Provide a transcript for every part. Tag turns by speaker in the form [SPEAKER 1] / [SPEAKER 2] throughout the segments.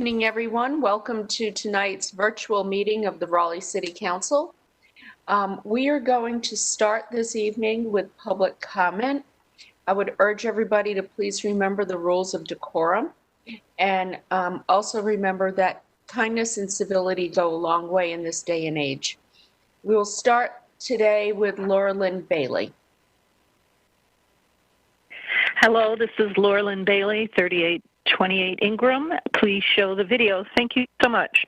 [SPEAKER 1] evening, everyone. Welcome to tonight's virtual meeting of the Raleigh City Council. We are going to start this evening with public comment. I would urge everybody to please remember the rules of decorum, and also remember that kindness and civility go a long way in this day and age. We will start today with Laura Lynn Bailey.
[SPEAKER 2] Hello, this is Laura Lynn Bailey, 3828 Ingram. Please show the video. Thank you so much.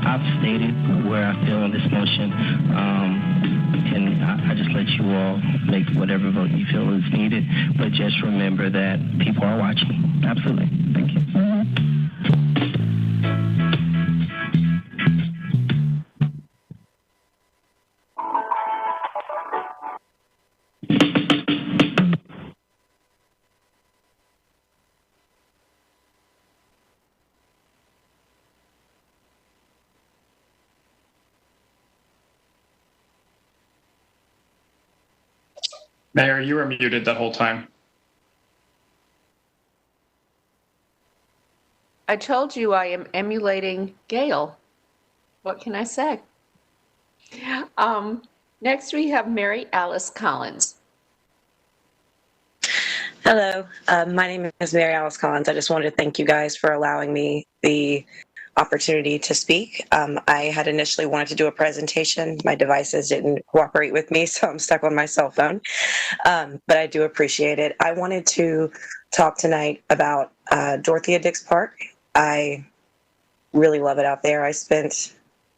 [SPEAKER 3] I've stated where I feel on this motion, and I just let you all make whatever vote you feel is needed, but just remember that people are watching. Absolutely. Thank you.
[SPEAKER 4] Mayor, you were muted the whole time.
[SPEAKER 1] I told you I am emulating Gail. What can I say? Next, we have Mary Alice Collins.
[SPEAKER 5] Hello, my name is Mary Alice Collins. I just wanted to thank you guys for allowing me the opportunity to speak. I had initially wanted to do a presentation. My devices didn't cooperate with me, so I'm stuck on my cell phone, but I do appreciate it. I wanted to talk tonight about Dorothea Dix Park. I really love it out there. I spent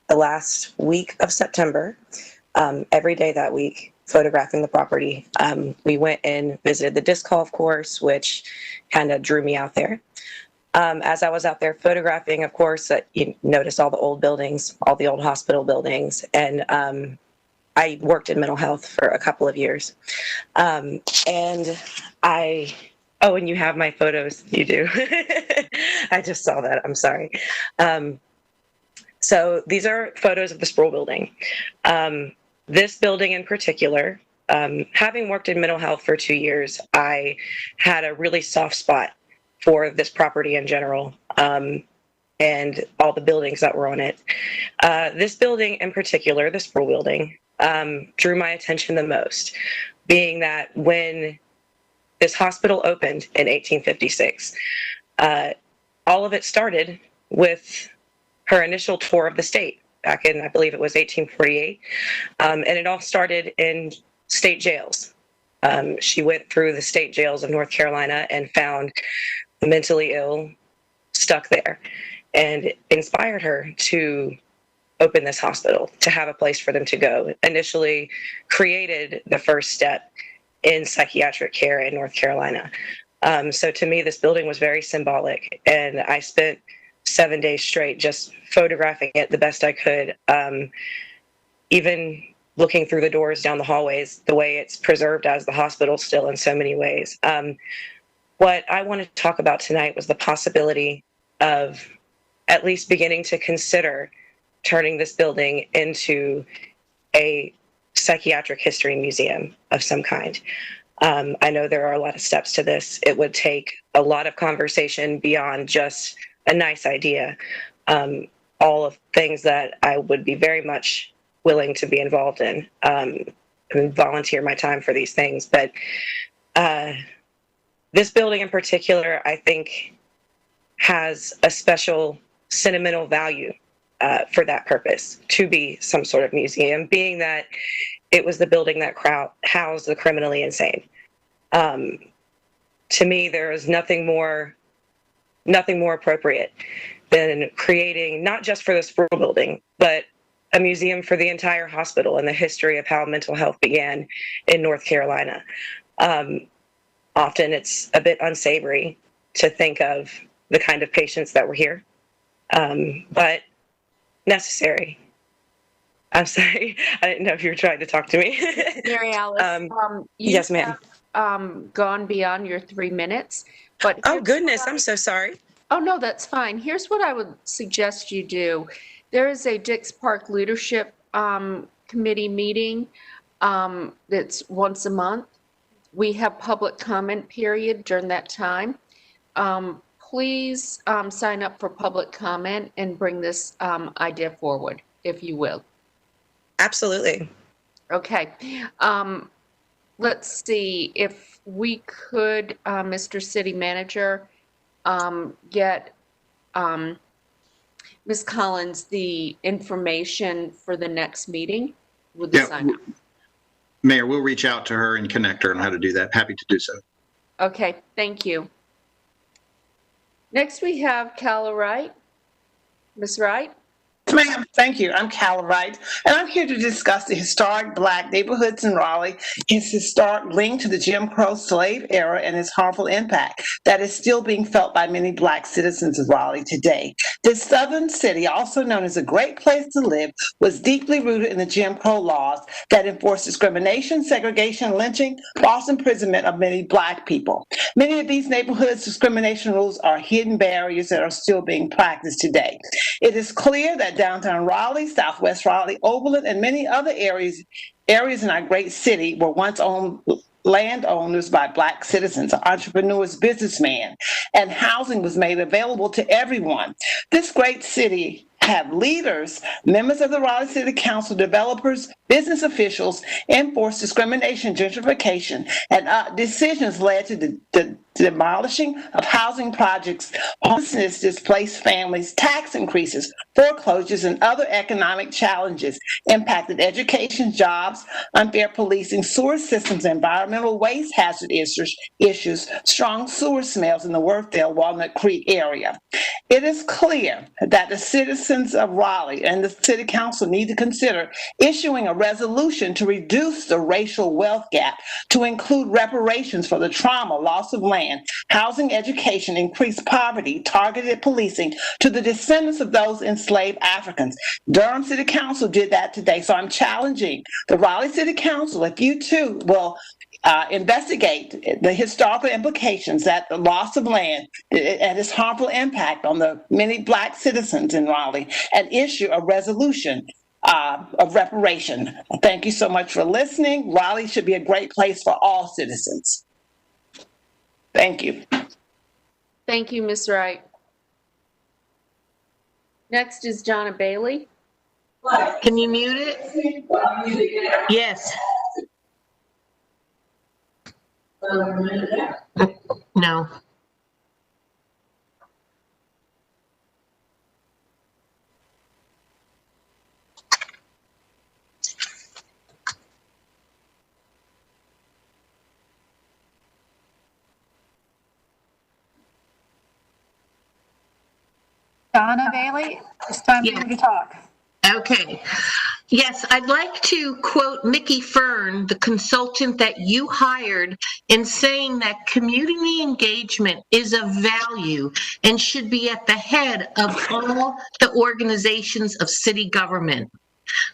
[SPEAKER 5] the last week of September, every day that week, photographing the property. We went and visited the disc golf course, which kind of drew me out there. As I was out there photographing, of course, you notice all the old buildings, all the old hospital buildings, and I worked in mental health for a couple of years. And and you have my photos, you do. I just saw that, I'm sorry. So these are photos of the Sproul building. This building in particular, having worked in mental health for 2 years, I had a really soft spot for this property in general, and all the buildings that were on it. This building in particular, the Sproul building, drew my attention the most. being that when this hospital opened in 1856, all of it started with her initial tour of the state back in, I believe it was 1848. And it all started in state jails. She went through the state jails of North Carolina and found the mentally ill stuck there, and it inspired her to open this hospital, to have a place for them to go. Initially created the first step in psychiatric care in North Carolina. So to me, this building was very symbolic, and I spent 7 days straight just photographing it the best I could. Even looking through the doors down the hallways, the way it's preserved as the hospital still in so many ways. What I wanted to talk about tonight was the possibility of at least beginning to consider turning this building into a psychiatric history museum of some kind. I know there are a lot of steps to this. It would take a lot of conversation beyond just a nice idea. All of things that I would be very much willing to be involved in and volunteer my time for these things. But this building in particular, I think, has a special sentimental value for that purpose, to be some sort of museum, being that it was the building that housed the criminally insane. To me, there is nothing more appropriate than creating, not just for the Sproul building, but a museum for the entire hospital and the history of how mental health began in North Carolina. Often it's a bit unsavory to think of the kind of patients that were here, but necessary. I'm sorry, I didn't know if you were trying to talk to me.
[SPEAKER 1] Mary Alice,
[SPEAKER 5] yes, ma'am.
[SPEAKER 1] Gone beyond your 3 minutes, but
[SPEAKER 5] oh goodness, I'm so sorry.
[SPEAKER 1] Oh no, that's fine. Here's what I would suggest you do. There is a Dix Park Leadership Committee meeting that's once a month. We have public comment period during that time. Please sign up for public comment and bring this idea forward, if you will.
[SPEAKER 5] Absolutely.
[SPEAKER 1] Okay. Let's see if we could, Mr. City Manager, get Ms. Collins the information for the next meeting with the sign up.
[SPEAKER 6] Mayor, we'll reach out to her and connect her on how to do that. Happy to do so.
[SPEAKER 1] Okay, thank you. Next we have Calla Wright. Ms. Wright?
[SPEAKER 7] Ma'am, thank you. I'm Calla Wright, and I'm here to discuss the historic Black neighborhoods in Raleigh, its historic link to the Jim Crow slave era, and its harmful impact that is still being felt by many Black citizens of Raleigh today. This southern city, also known as a great place to live, was deeply rooted in the Jim Crow laws that enforced discrimination, segregation, lynching, false imprisonment of many Black people. Many of these neighborhoods' discrimination rules are hidden barriers that are still being practiced today. It is clear that downtown Raleigh, Southwest Raleigh, Overland, and many other areas in our great city were once owned landowners by Black citizens, entrepreneurs, businessmen, and housing was made available to everyone. This great city had leaders, members of the Raleigh City Council, developers, business officials, enforced discrimination, gentrification, and decisions led to the demolishing of housing projects, homelessness, displaced families, tax increases, foreclosures, and other economic challenges impacted education, jobs, unfair policing, sewer systems, environmental waste hazard issues, strong sewer smells in the Worthdale, Walnut Creek area. It is clear that the citizens of Raleigh and the City Council need to consider issuing a resolution to reduce the racial wealth gap to include reparations for the trauma, loss of land, housing, education, increased poverty, targeted policing to the descendants of those enslaved Africans. Durham City Council did that today, so I'm challenging the Raleigh City Council, if you too will investigate the historical implications that the loss of land and its harmful impact on the many Black citizens in Raleigh and issue a resolution of reparation. Thank you so much for listening. Raleigh should be a great place for all citizens. Thank you.
[SPEAKER 1] Thank you, Ms. Wright. Next is Jonna Bailey.
[SPEAKER 8] Can you mute it? Yes. No.
[SPEAKER 9] Donna Bailey, it's time for you to talk.
[SPEAKER 8] Okay. Yes, I'd like to quote Mickey Fern, the consultant that you hired, in saying that community engagement is a value and should be at the head of all the organizations of city government.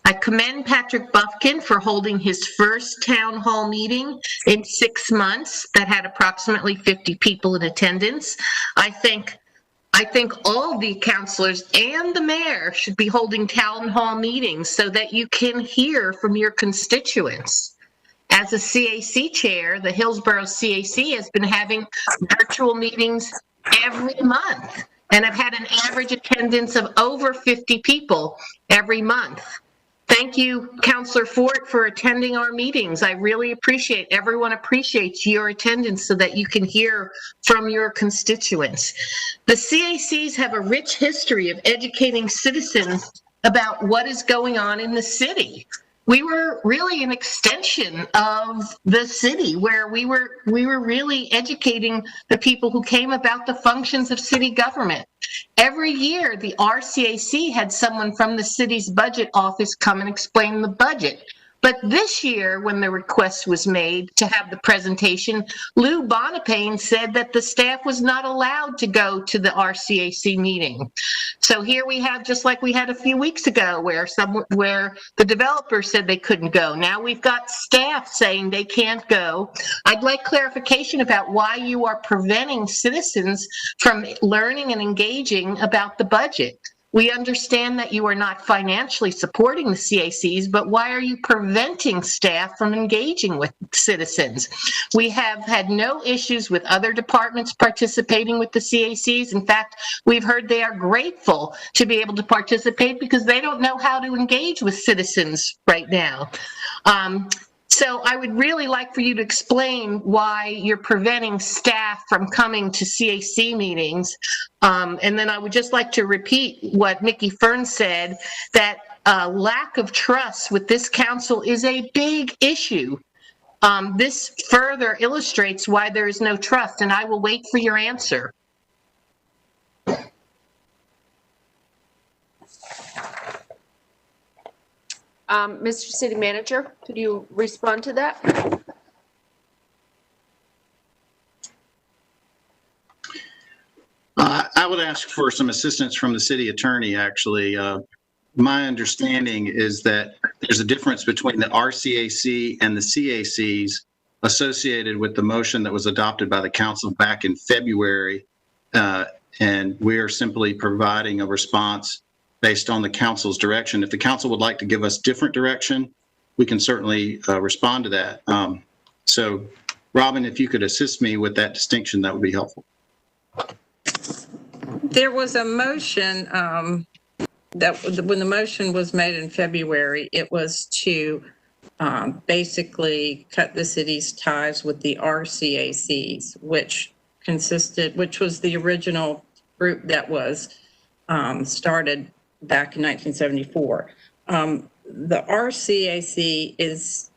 [SPEAKER 8] I commend Patrick Buffkin for holding his first town hall meeting in 6 months that had approximately 50 people in attendance. I think all the councilors and the mayor should be holding town hall meetings so that you can hear from your constituents. As a CAC chair, the Hillsborough CAC has been having virtual meetings every month, and I've had an average attendance of over 50 people every month. Thank you, Councilor Fort, for attending our meetings. I really appreciate, everyone appreciates your attendance so that you can hear from your constituents. The CACs have a rich history of educating citizens about what is going on in the city. We were really an extension of the city where we were really educating the people who came about the functions of city government. Every year, the RCAC had someone from the city's budget office come and explain the budget. But this year, when the request was made to have the presentation, Lou Bonapane said that the staff was not allowed to go to the RCAC meeting. So here we have, just like we had a few weeks ago, where the developer said they couldn't go. Now we've got staff saying they can't go. I'd like clarification about why you are preventing citizens from learning and engaging about the budget. We understand that you are not financially supporting the CACs, but why are you preventing staff from engaging with citizens? We have had no issues with other departments participating with the CACs. In fact, we've heard they are grateful to be able to participate because they don't know how to engage with citizens right now. So I would really like for you to explain why you're preventing staff from coming to CAC meetings. And then I would just like to repeat what Mickey Fern said, that lack of trust with this council is a big issue. This further illustrates why there is no trust, and I will wait for your answer.
[SPEAKER 1] Mr. City Manager, could you respond to that?
[SPEAKER 6] I would ask for some assistance from the city attorney, actually. My understanding is that there's a difference between the RCAC and the CACs associated with the motion that was adopted by the council back in February. And we are simply providing a response based on the council's direction. If the council would like to give us different direction, we can certainly respond to that. So, Robin, if you could assist me with that distinction, that would be helpful.
[SPEAKER 10] There was a motion that when the motion was made in February, it was to basically cut the city's ties with the RCACs, which was the original group that was started back in 1974. The RCAC is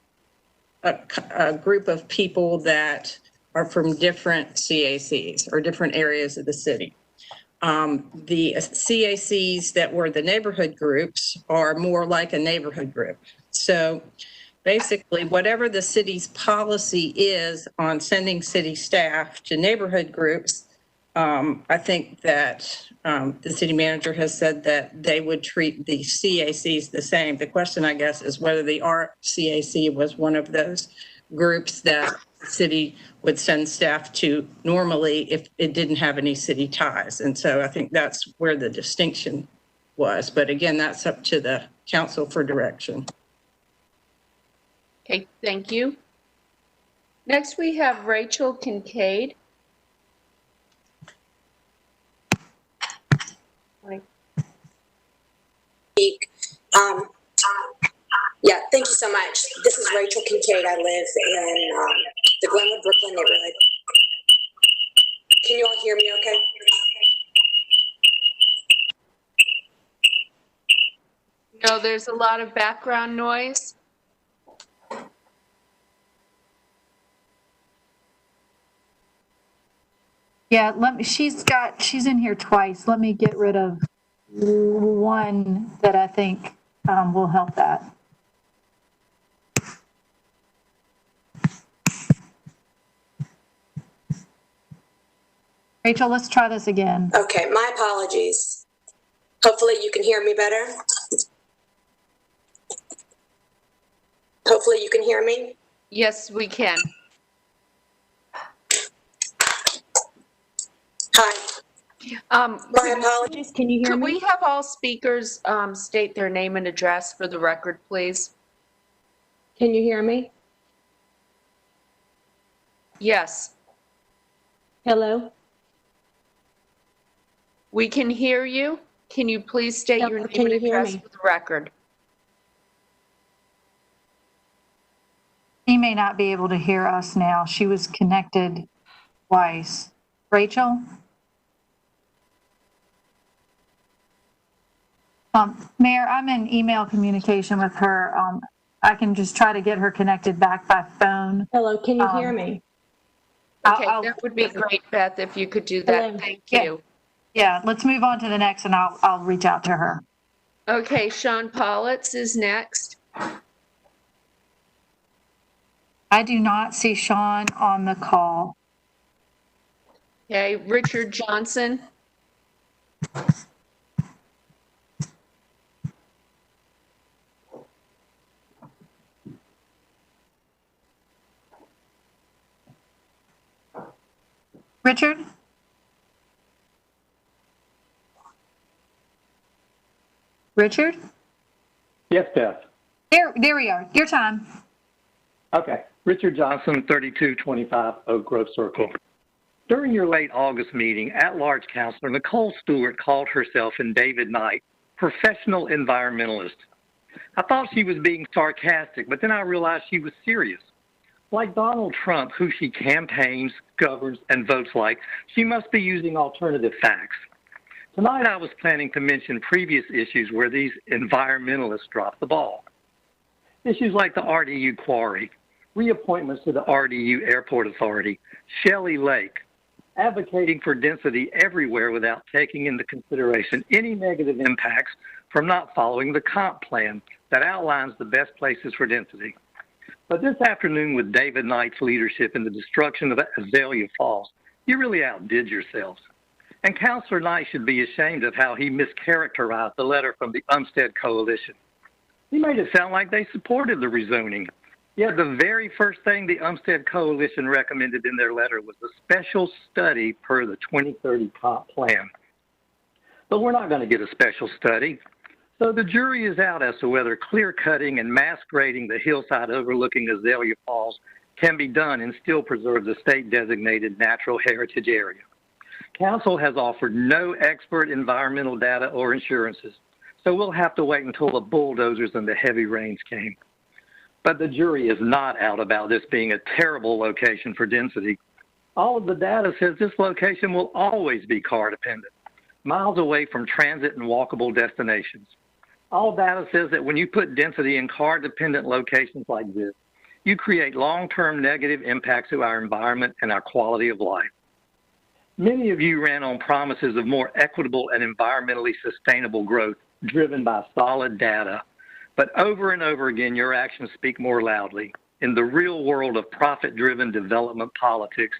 [SPEAKER 10] a group of people that are from different CACs or different areas of the city. The CACs that were the neighborhood groups are more like a neighborhood group. So basically, whatever the city's policy is on sending city staff to neighborhood groups, I think that the city manager has said that they would treat the CACs the same. The question, I guess, is whether the RCAC was one of those groups that the city would send staff to normally if it didn't have any city ties. And so I think that's where the distinction was. But again, that's up to the council for direction.
[SPEAKER 1] Okay, thank you. Next, we have Rachel Kincaid.
[SPEAKER 11] Yeah, thank you so much. This is Rachel Kincaid. I live in
[SPEAKER 5] the Glenwood Brooklyn neighborhood. Can you all hear me okay?
[SPEAKER 1] No, there's a lot of background noise.
[SPEAKER 9] Yeah, she's in here twice. Let me get rid of one that I think will help that. Rachel, let's try this again.
[SPEAKER 5] Okay, my apologies. Hopefully you can hear me better. Hopefully you can hear me.
[SPEAKER 1] Yes, we can.
[SPEAKER 5] Hi. My apologies. Can you hear
[SPEAKER 1] Could
[SPEAKER 5] me?
[SPEAKER 1] we have all speakers state their name and address for the record, please?
[SPEAKER 5] Can you hear me?
[SPEAKER 1] Yes,
[SPEAKER 5] Hello?
[SPEAKER 1] we can hear you. Can you please state your name
[SPEAKER 5] Can
[SPEAKER 1] and
[SPEAKER 5] you hear
[SPEAKER 1] address
[SPEAKER 5] me?
[SPEAKER 1] for the record?
[SPEAKER 9] She may not be able to hear us now. She was connected twice. Rachel? Mayor, I'm in email communication with her. I can just try to get her connected back by phone.
[SPEAKER 5] Hello, can you hear me?
[SPEAKER 1] Okay, that would be great, Beth, if you could do that.
[SPEAKER 5] Hello.
[SPEAKER 1] Thank
[SPEAKER 9] Yeah.
[SPEAKER 1] you.
[SPEAKER 9] Yeah, let's move on to the next and I'll reach out to her.
[SPEAKER 1] Okay, Sean Politz is next.
[SPEAKER 9] I do not see Sean on the call.
[SPEAKER 1] Okay, Richard Johnson.
[SPEAKER 9] Richard? Richard?
[SPEAKER 11] Yes, Beth.
[SPEAKER 9] There we are. Your time.
[SPEAKER 11] Okay. Richard Johnson, 3225 Oak Grove Circle. During your late August meeting, at-large counselor Nicole Stewart called herself and David Knight professional environmentalists. I thought she was being sarcastic, but then I realized she was serious. Like Donald Trump, who she campaigns, governs, and votes like, she must be using alternative facts. Tonight I was planning to mention previous issues where these environmentalists dropped the ball. Issues like the RDU quarry, reappointments to the RDU Airport Authority, Shelley Lake, advocating for density everywhere without taking into consideration any negative impacts from not following the comp plan that outlines the best places for density. But this afternoon, with David Knight's leadership in the destruction of Azalea Falls, you really outdid yourselves. And Councilor Knight should be ashamed of how he mischaracterized the letter from the Umstead Coalition. He made it sound like they supported the rezoning. Yet the very first thing the Umstead Coalition recommended in their letter was a special study per the 2030 comp plan. But we're not going to get a special study. So the jury is out as to whether clear-cutting and mass grading the hillside overlooking Azalea Falls can be done and still preserve the state-designated natural heritage area. Council has offered no expert environmental data or assurances, so we'll have to wait until the bulldozers and the heavy rains came. But the jury is not out about this being a terrible location for density. All of the data says this location will always be car-dependent, miles away from transit and walkable destinations. All data says that when you put density in car-dependent locations like this, you create long-term negative impacts to our environment and our quality of life. Many of you ran on promises of more equitable and environmentally sustainable growth driven by solid data. But over and over again, your actions speak more loudly. In the real world of profit-driven development politics,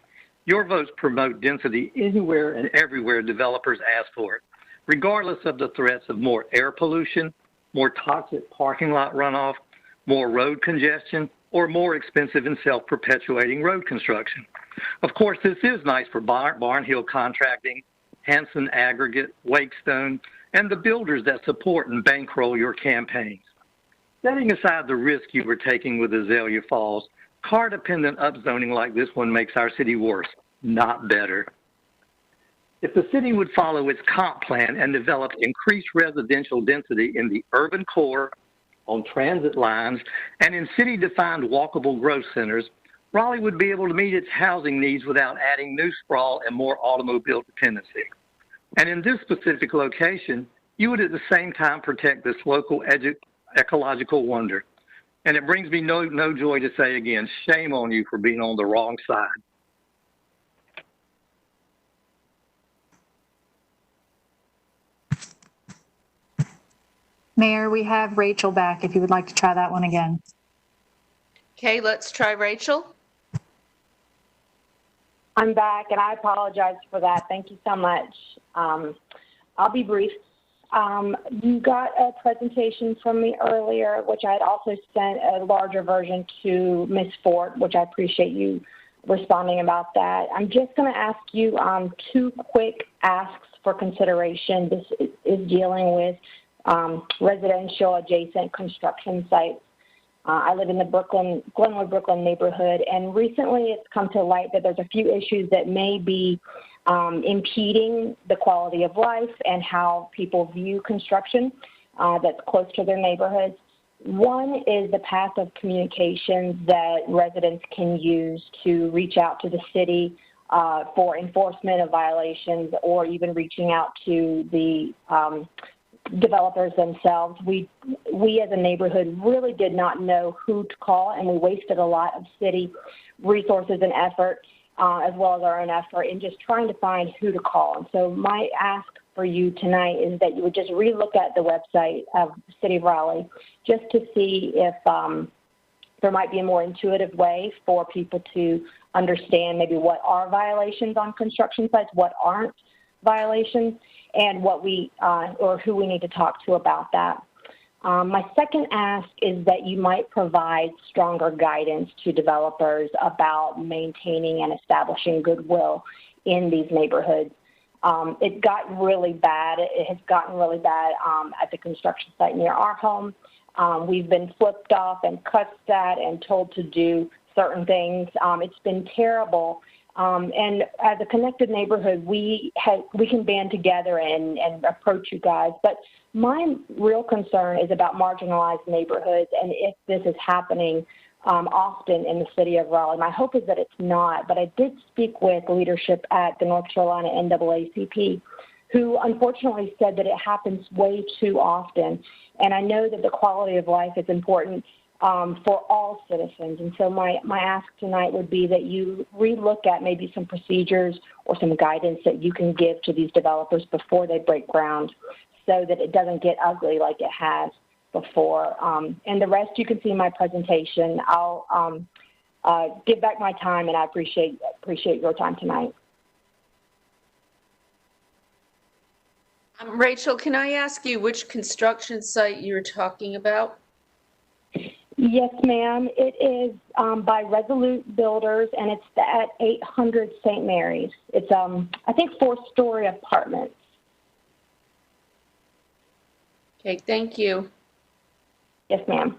[SPEAKER 11] your votes promote density anywhere and everywhere developers ask for it, regardless of the threats of more air pollution, more toxic parking lot runoff, more road congestion, or more expensive and self-perpetuating road construction. Of course, this is nice for Barnhill Contracting, Hanson Aggregate, Wakestone, and the builders that support and bankroll your campaigns. Setting aside the risk you were taking with Azalea Falls, car-dependent upzoning like this one makes our city worse, not better. If the city would follow its comp plan and develop increased residential density in the urban core, on transit lines, and in city-defined walkable growth centers, Raleigh would be able to meet its housing needs without adding new sprawl and more automobile dependency. And in this specific location, you would at the same time protect this local ecological wonder. And it brings me no joy to say again, shame on you for being on the wrong side.
[SPEAKER 9] Mayor, we have Rachel back if you would like to try that one again.
[SPEAKER 1] Okay, let's try Rachel.
[SPEAKER 12] I'm back, and I apologize for that. Thank you so much. I'll be brief. You got a presentation from me earlier, which I had also sent a larger version to Ms. Fort, which I appreciate you responding about that. I'm just going to ask you two quick asks for consideration. This is dealing with residential adjacent construction sites. I live in the Glenwood, Brooklyn neighborhood, and recently it's come to light that there's a few issues that may be impeding the quality of life and how people view construction that's close to their neighborhoods. One is the path of communications that residents can use to reach out to the city for enforcement of violations, or even reaching out to the developers themselves. We as a neighborhood really did not know who to call, and we wasted a lot of city resources and effort, as well as our own effort, in just trying to find who to call. And so my ask for you tonight is that you would just relook at the website of the City of Raleigh, just to see if there might be a more intuitive way for people to understand maybe what are violations on construction sites, what aren't violations, and what we or who we need to talk to about that. My second ask is that you might provide stronger guidance to developers about maintaining and establishing goodwill in these neighborhoods. It got really bad. It has gotten really bad at the construction site near our home. We've been flipped off and cussed at and told to do certain things. It's been terrible. And as a connected neighborhood, we can band together and approach you guys. But my real concern is about marginalized neighborhoods, and if this is happening often in the city of Raleigh. My hope is that it's not, but I did speak with leadership at the North Carolina NAACP, who unfortunately said that it happens way too often. And I know that the quality of life is important for all citizens. And so my ask tonight would be that you relook at maybe some procedures or some guidance that you can give to these developers before they break ground, so that it doesn't get ugly like it has before. And the rest, you can see my presentation. I'll give back my time, and I appreciate your time tonight.
[SPEAKER 1] Rachel, can I ask you which construction site you're talking about?
[SPEAKER 12] Yes, ma'am. It is by Resolute Builders, and it's at 800 St. Mary's. It's, I think, 4-story apartments.
[SPEAKER 1] Okay, thank you.
[SPEAKER 12] Yes, ma'am.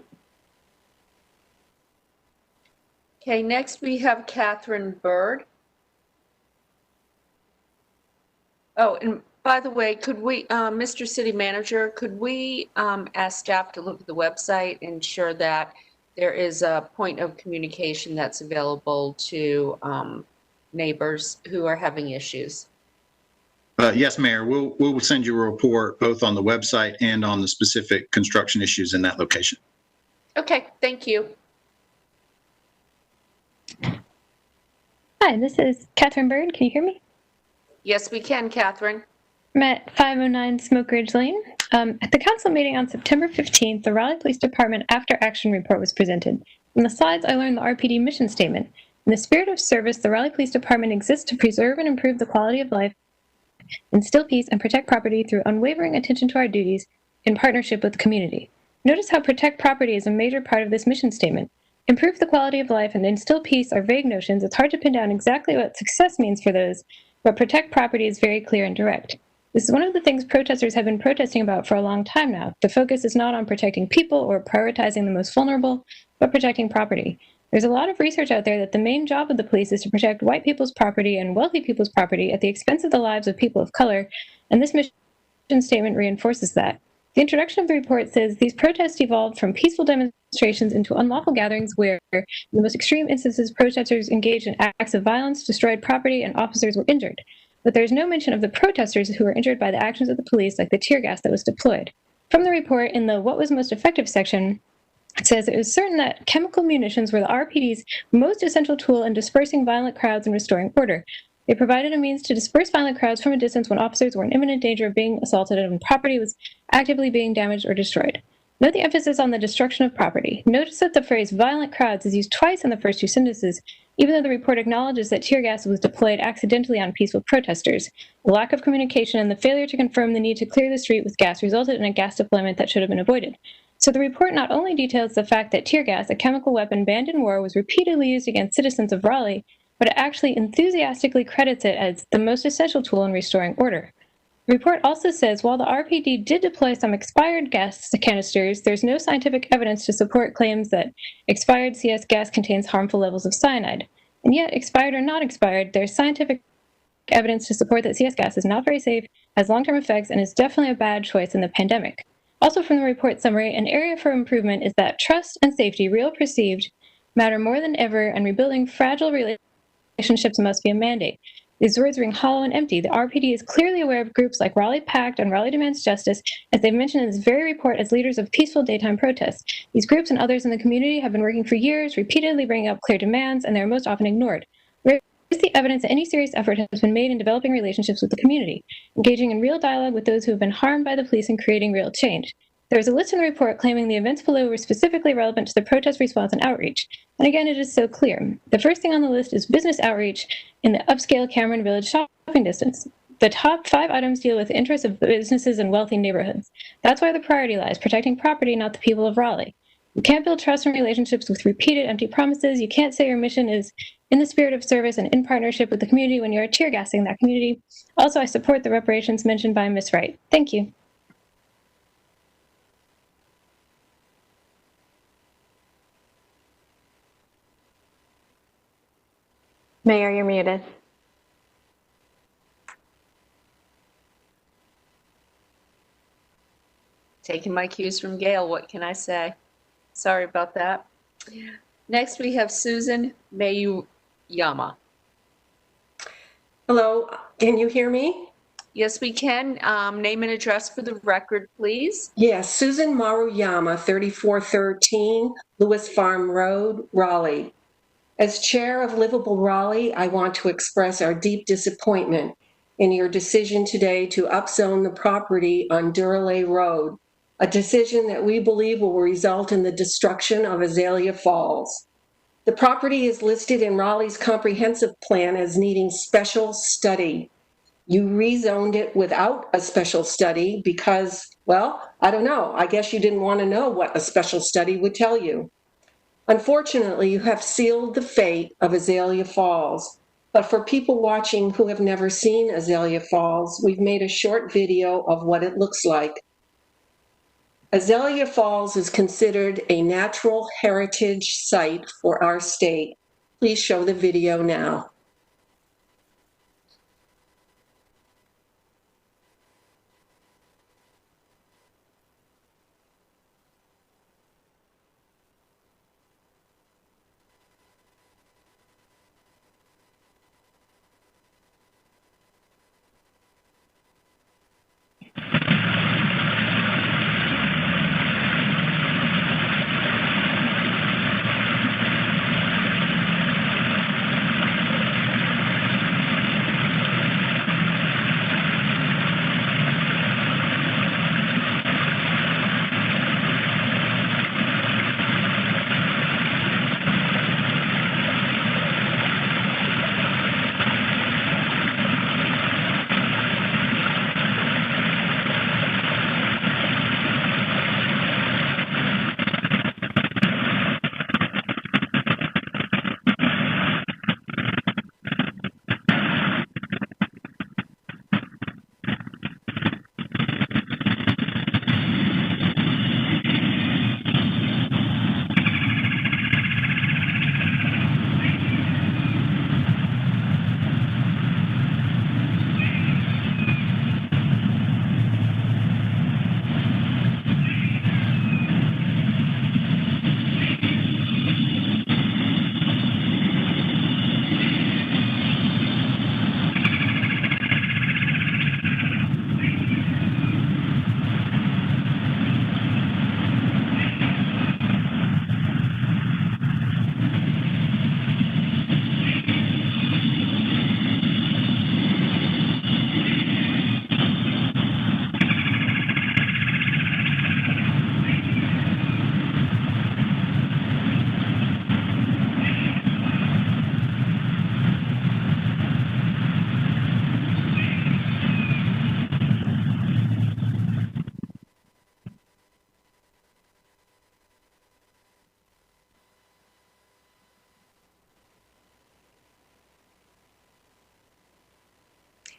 [SPEAKER 1] Okay, next we have Catherine Byrd. Oh, and by the way, could we, Mr. City Manager, could we ask staff to look at the website and ensure that there is a point of communication that's available to neighbors who are having issues?
[SPEAKER 6] Yes, Mayor, we'll send you a report both on the website and on the specific construction issues in that location.
[SPEAKER 1] Okay, thank you.
[SPEAKER 13] Hi, this is Catherine Byrd. Can you hear me?
[SPEAKER 1] Yes, we can, Catherine.
[SPEAKER 13] I'm at 509 Smoke Ridge Lane. At the council meeting on September 15th, the Raleigh Police Department After Action Report was presented. From the slides, I learned the RPD mission statement. In the spirit of service, the Raleigh Police Department exists to preserve and improve the quality of life, instill peace, and protect property through unwavering attention to our duties in partnership with the community. Notice how protect property is a major part of this mission statement. Improve the quality of life and instill peace are vague notions. It's hard to pin down exactly what success means for those, but protect property is very clear and direct. This is one of the things protesters have been protesting about for a long time now. The focus is not on protecting people or prioritizing the most vulnerable, but protecting property. There's a lot of research out there that the main job of the police is to protect white people's property and wealthy people's property at the expense of the lives of people of color, and this mission statement reinforces that. The introduction of the report says these protests evolved from peaceful demonstrations into unlawful gatherings where, in the most extreme instances, protesters engaged in acts of violence, destroyed property, and officers were injured. But there's no mention of the protesters who were injured by the actions of the police, like the tear gas that was deployed. From the report, in the What Was Most Effective section, it says it was certain that chemical munitions were the RPD's most essential tool in dispersing violent crowds and restoring order. They provided a means to disperse violent crowds from a distance when officers were in imminent danger of being assaulted and when property was actively being damaged or destroyed. Note the emphasis on the destruction of property. Notice that the phrase violent crowds is used twice in the first two sentences, even though the report acknowledges that tear gas was deployed accidentally on peaceful protesters. The lack of communication and the failure to confirm the need to clear the street with gas resulted in a gas deployment that should have been avoided. So the report not only details the fact that tear gas, a chemical weapon banned in war, was repeatedly used against citizens of Raleigh, but it actually enthusiastically credits it as the most essential tool in restoring order. The report also says while the RPD did deploy some expired gas canisters, there's no scientific evidence to support claims that expired CS gas contains harmful levels of cyanide. And yet, expired or not expired, there's scientific evidence to support that CS gas is not very safe, has long-term effects, and is definitely a bad choice in the pandemic. Also from the report summary, an area for improvement is that trust and safety, real perceived, matter more than ever, and rebuilding fragile relationships must be a mandate. These words ring hollow and empty. The RPD is clearly aware of groups like Raleigh Pact and Raleigh Demands Justice, as they've mentioned in this very report, as leaders of peaceful daytime protests. These groups and others in the community have been working for years, repeatedly bringing up clear demands, and they are most often ignored. Where is the evidence that any serious effort has been made in developing relationships with the community, engaging in real dialogue with those who have been harmed by the police and creating real change? There is a list in the report claiming the events below were specifically relevant to the protest response and outreach. And again, it is so clear. The first thing on the list is business outreach in the upscale Cameron Village shopping distance. The top 5 items deal with the interests of businesses in wealthy neighborhoods. That's where the priority lies, protecting property, not the people of Raleigh. You can't build trust and relationships with repeated empty promises. You can't say your mission is in the spirit of service and in partnership with the community when you're tear gassing that community. Also, I support the reparations mentioned by Ms. Wright. Thank you.
[SPEAKER 14] Mayor, you're muted.
[SPEAKER 1] Taking my cues from Gail, what can I say? Sorry about that. Next, we have Susan Mayuyama.
[SPEAKER 15] Hello, can you hear me?
[SPEAKER 1] Yes, we can. Name and address for the record, please.
[SPEAKER 15] Yes, Susan Maruyama, 3413 Lewis Farm Road, Raleigh. As chair of Livable Raleigh, I want to express our deep disappointment in your decision today to upzone the property on Raleigh Road, a decision that we believe will result in the destruction of Azalea Falls. The property is listed in Raleigh's comprehensive plan as needing special study. You rezoned it without a special study because, well, I don't know. I guess you didn't want to know what a special study would tell you. Unfortunately, you have sealed the fate of Azalea Falls. But for people watching who have never seen Azalea Falls, we've made a short video of what it looks like. Azalea Falls is considered a natural heritage site for our state. Please show the video now.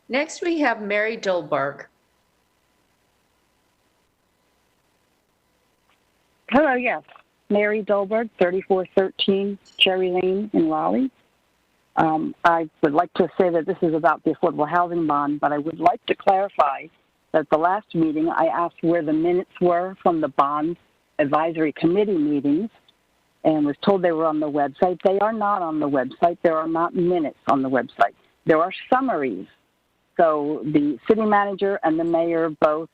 [SPEAKER 1] Next, we have Mary Dolberg.
[SPEAKER 16] Hello, yes. Mary Dolberg, 3413 Cherry Lane in Raleigh. I would like to say that this is about the affordable housing bond, but I would like to clarify that the last meeting I asked where the minutes were from the bond advisory committee meetings and was told they were on the website. They are not on the website. There are not minutes on the website. There are summaries. So the city manager and the mayor both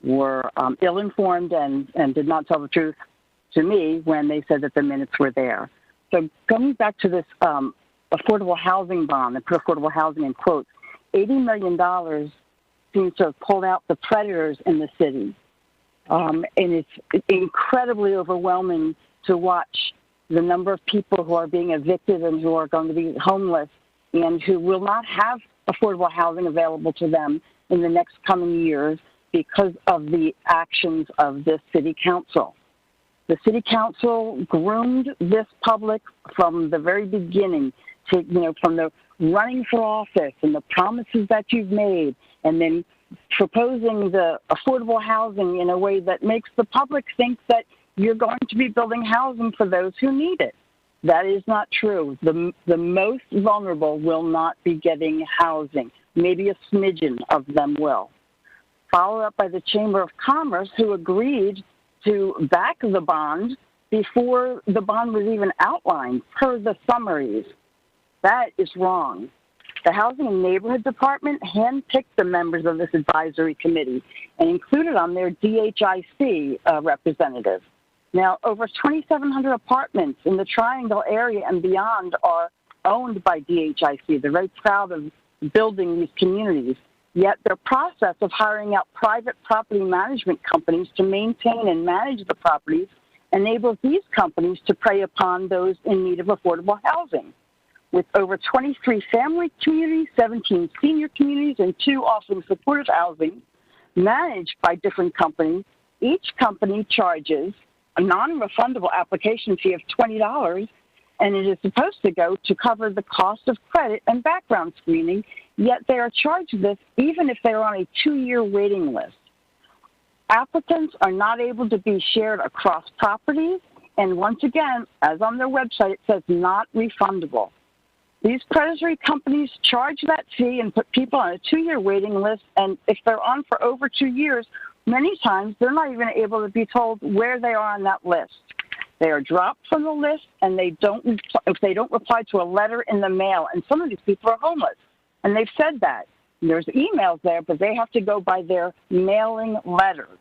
[SPEAKER 16] were ill-informed and did not tell the truth to me when they said that the minutes were there. So going back to this affordable housing bond, and put affordable housing in quotes, $80 million seems to have pulled out the predators in the city. And it's incredibly overwhelming to watch the number of people who are being evicted and who are going to be homeless and who will not have affordable housing available to them in the next coming years because of the actions of this city council. The city council groomed this public from the very beginning to, from the running for office and the promises that you've made, and then proposing the affordable housing in a way that makes the public think that you're going to be building housing for those who need it. That is not true. The most vulnerable will not be getting housing. Maybe a smidgen of them will. Followed up by the Chamber of Commerce, who agreed to back the bond before the bond was even outlined per the summaries. That is wrong. The Housing and Neighborhood Department handpicked the members of this advisory committee and included on their DHIC representative. Now, over 2,700 apartments in the Triangle area and beyond are owned by DHIC. They're very proud of building these communities. Yet their process of hiring out private property management companies to maintain and manage the properties enables these companies to prey upon those in need of affordable housing. With over 23 family communities, 17 senior communities, and 2 offering supportive housing managed by different companies, each company charges a non-refundable application fee of $20, and it is supposed to go to cover the cost of credit and background screening, yet they are charged this even if they are on a 2-year waiting list. Applicants are not able to be shared across properties, and once again, as on their website, it says not refundable. These predatory companies charge that fee and put people on a 2-year waiting list, and if they're on for over 2 years, many times they're not even able to be told where they are on that list. They are dropped from the list, and if they don't reply to a letter in the mail, and some of these people are homeless, and they've said that. There's emails there, but they have to go by their mailing letters.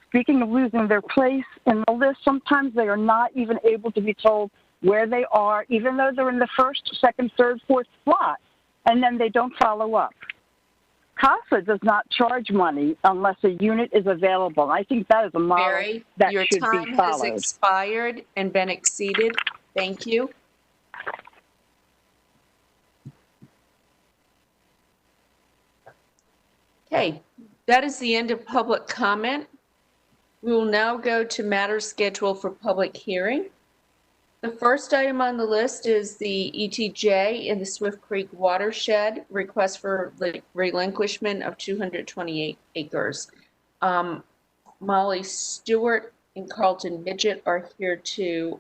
[SPEAKER 16] Speaking of losing their place in the list, sometimes they are not even able to be told where they are, even though they're in the first, second, third, fourth slot, and then they don't follow up. CASA does not charge money unless a unit is available. And I think that is a model
[SPEAKER 1] Mary,
[SPEAKER 16] that
[SPEAKER 1] your
[SPEAKER 16] should
[SPEAKER 1] time
[SPEAKER 16] be
[SPEAKER 1] has
[SPEAKER 16] followed.
[SPEAKER 1] expired and been exceeded. Thank you. Okay, that is the end of public comment. We will now go to matters scheduled for public hearing. The first item on the list is the ETJ in the Swift Creek watershed, request for relinquishment of 228 acres. Molly Stewart and Carlton Midget are here to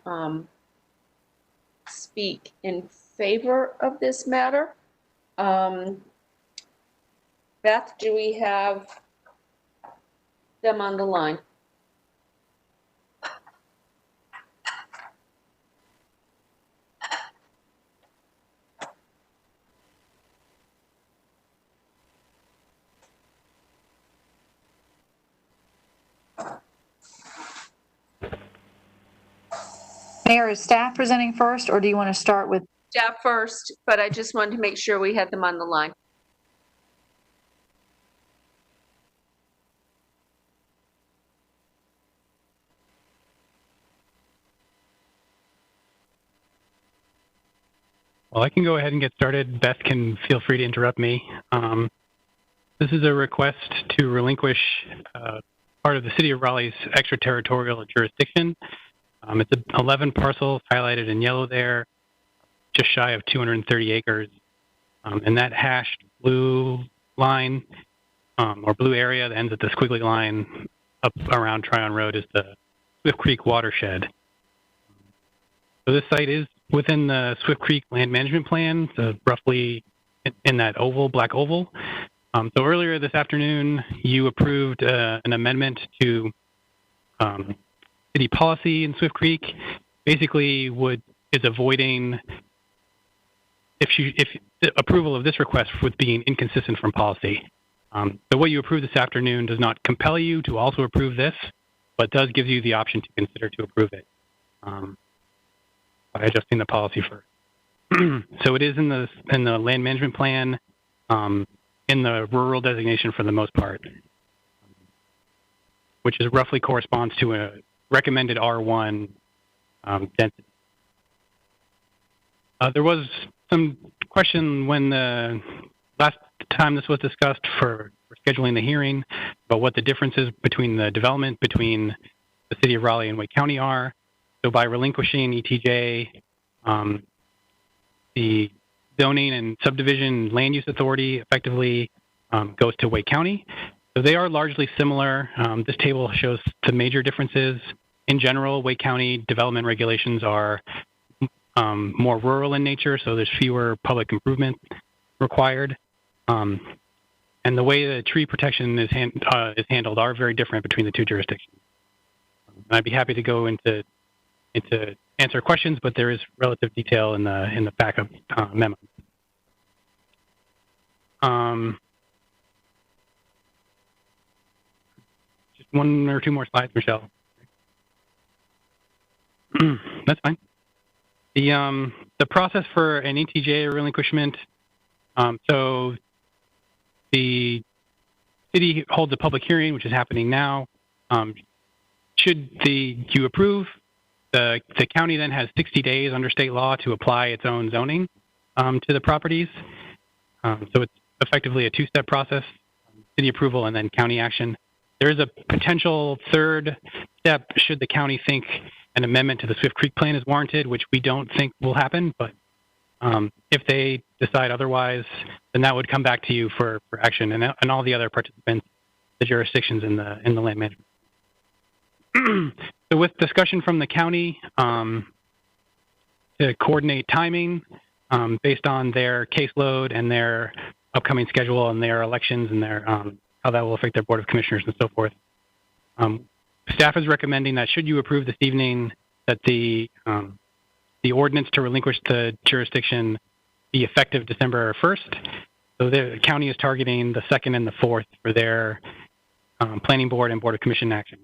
[SPEAKER 1] speak in favor of this matter. Beth, do we have them on the line?
[SPEAKER 9] Mayor, is staff presenting first, or do you want to start with?
[SPEAKER 1] Staff first, but I just wanted to make sure we had them on the line.
[SPEAKER 17] Well, I can go ahead and get started. Beth can feel free to interrupt me. This is a request to relinquish part of the City of Raleigh's extra-territorial jurisdiction. It's 11 parcels highlighted in yellow there, just shy of 230 acres. And that hashed blue line or blue area that ends at the squiggly line up around Tryon Road is the Swift Creek watershed. So this site is within the Swift Creek Land Management Plan, so roughly in that oval, black oval. So earlier this afternoon, you approved an amendment to city policy in Swift Creek. Basically, is avoiding if the approval of this request with being inconsistent from policy. So what you approved this afternoon does not compel you to also approve this, but does give you the option to consider to approve it by adjusting the policy first. So it is in the land management plan, in the rural designation for the most part, which is roughly corresponds to a recommended R1 density. There was some question when the last time this was discussed for scheduling the hearing about what the differences between the development between the city of Raleigh and Wake County are. So by relinquishing ETJ, the zoning and subdivision land use authority effectively goes to Wake County. So they are largely similar. This table shows the major differences. In general, Wake County development regulations are more rural in nature, so there's fewer public improvements required. And the way the tree protection is handled are very different between the two jurisdictions. And I'd be happy to go into answer questions, but there is relative detail in the backup memo. Just one or two more slides, Michelle. That's fine. The process for an ETJ relinquishment. So the city holds a public hearing, which is happening now. Should you approve, the county then has 60 days under state law to apply its own zoning to the properties. So it's effectively a two-step process: city approval and then county action. There is a potential third step should the county think an amendment to the Swift Creek plan is warranted, which we don't think will happen, but if they decide otherwise, then that would come back to you for action and all the other participants, the jurisdictions in the land management. So with discussion from the county to coordinate timing based on their caseload and their upcoming schedule and their elections and their how that will affect their Board of Commissioners and so forth. Staff is recommending that should you approve this evening that the ordinance to relinquish the jurisdiction be effective December 1st. So the county is targeting the 2nd and the 4th for their planning board and Board of Commission action.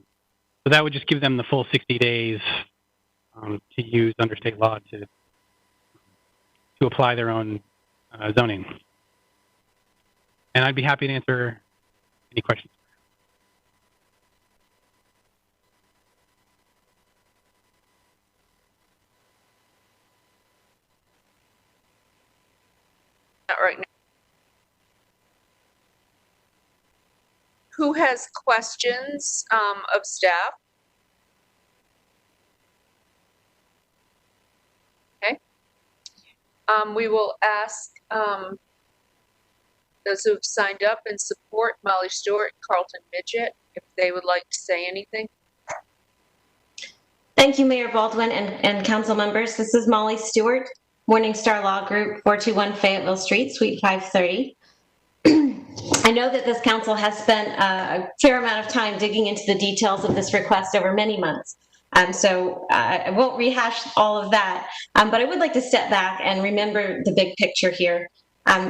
[SPEAKER 17] So that would just give them the full 60 days to use under state law to apply their own zoning. And I'd be happy to answer any questions.
[SPEAKER 1] Not right now. Who has questions of staff? Okay. We will ask those who've signed up and support Molly Stewart, Carlton Midget, if they would like to say anything.
[SPEAKER 18] Thank you, Mayor Baldwin and council members. This is Molly Stewart, Morningstar Law Group, 421 Fayetteville Street, Suite 530. I know that this council has spent a fair amount of time digging into the details of this request over many months. So I won't rehash all of that, but I would like to step back and remember the big picture here,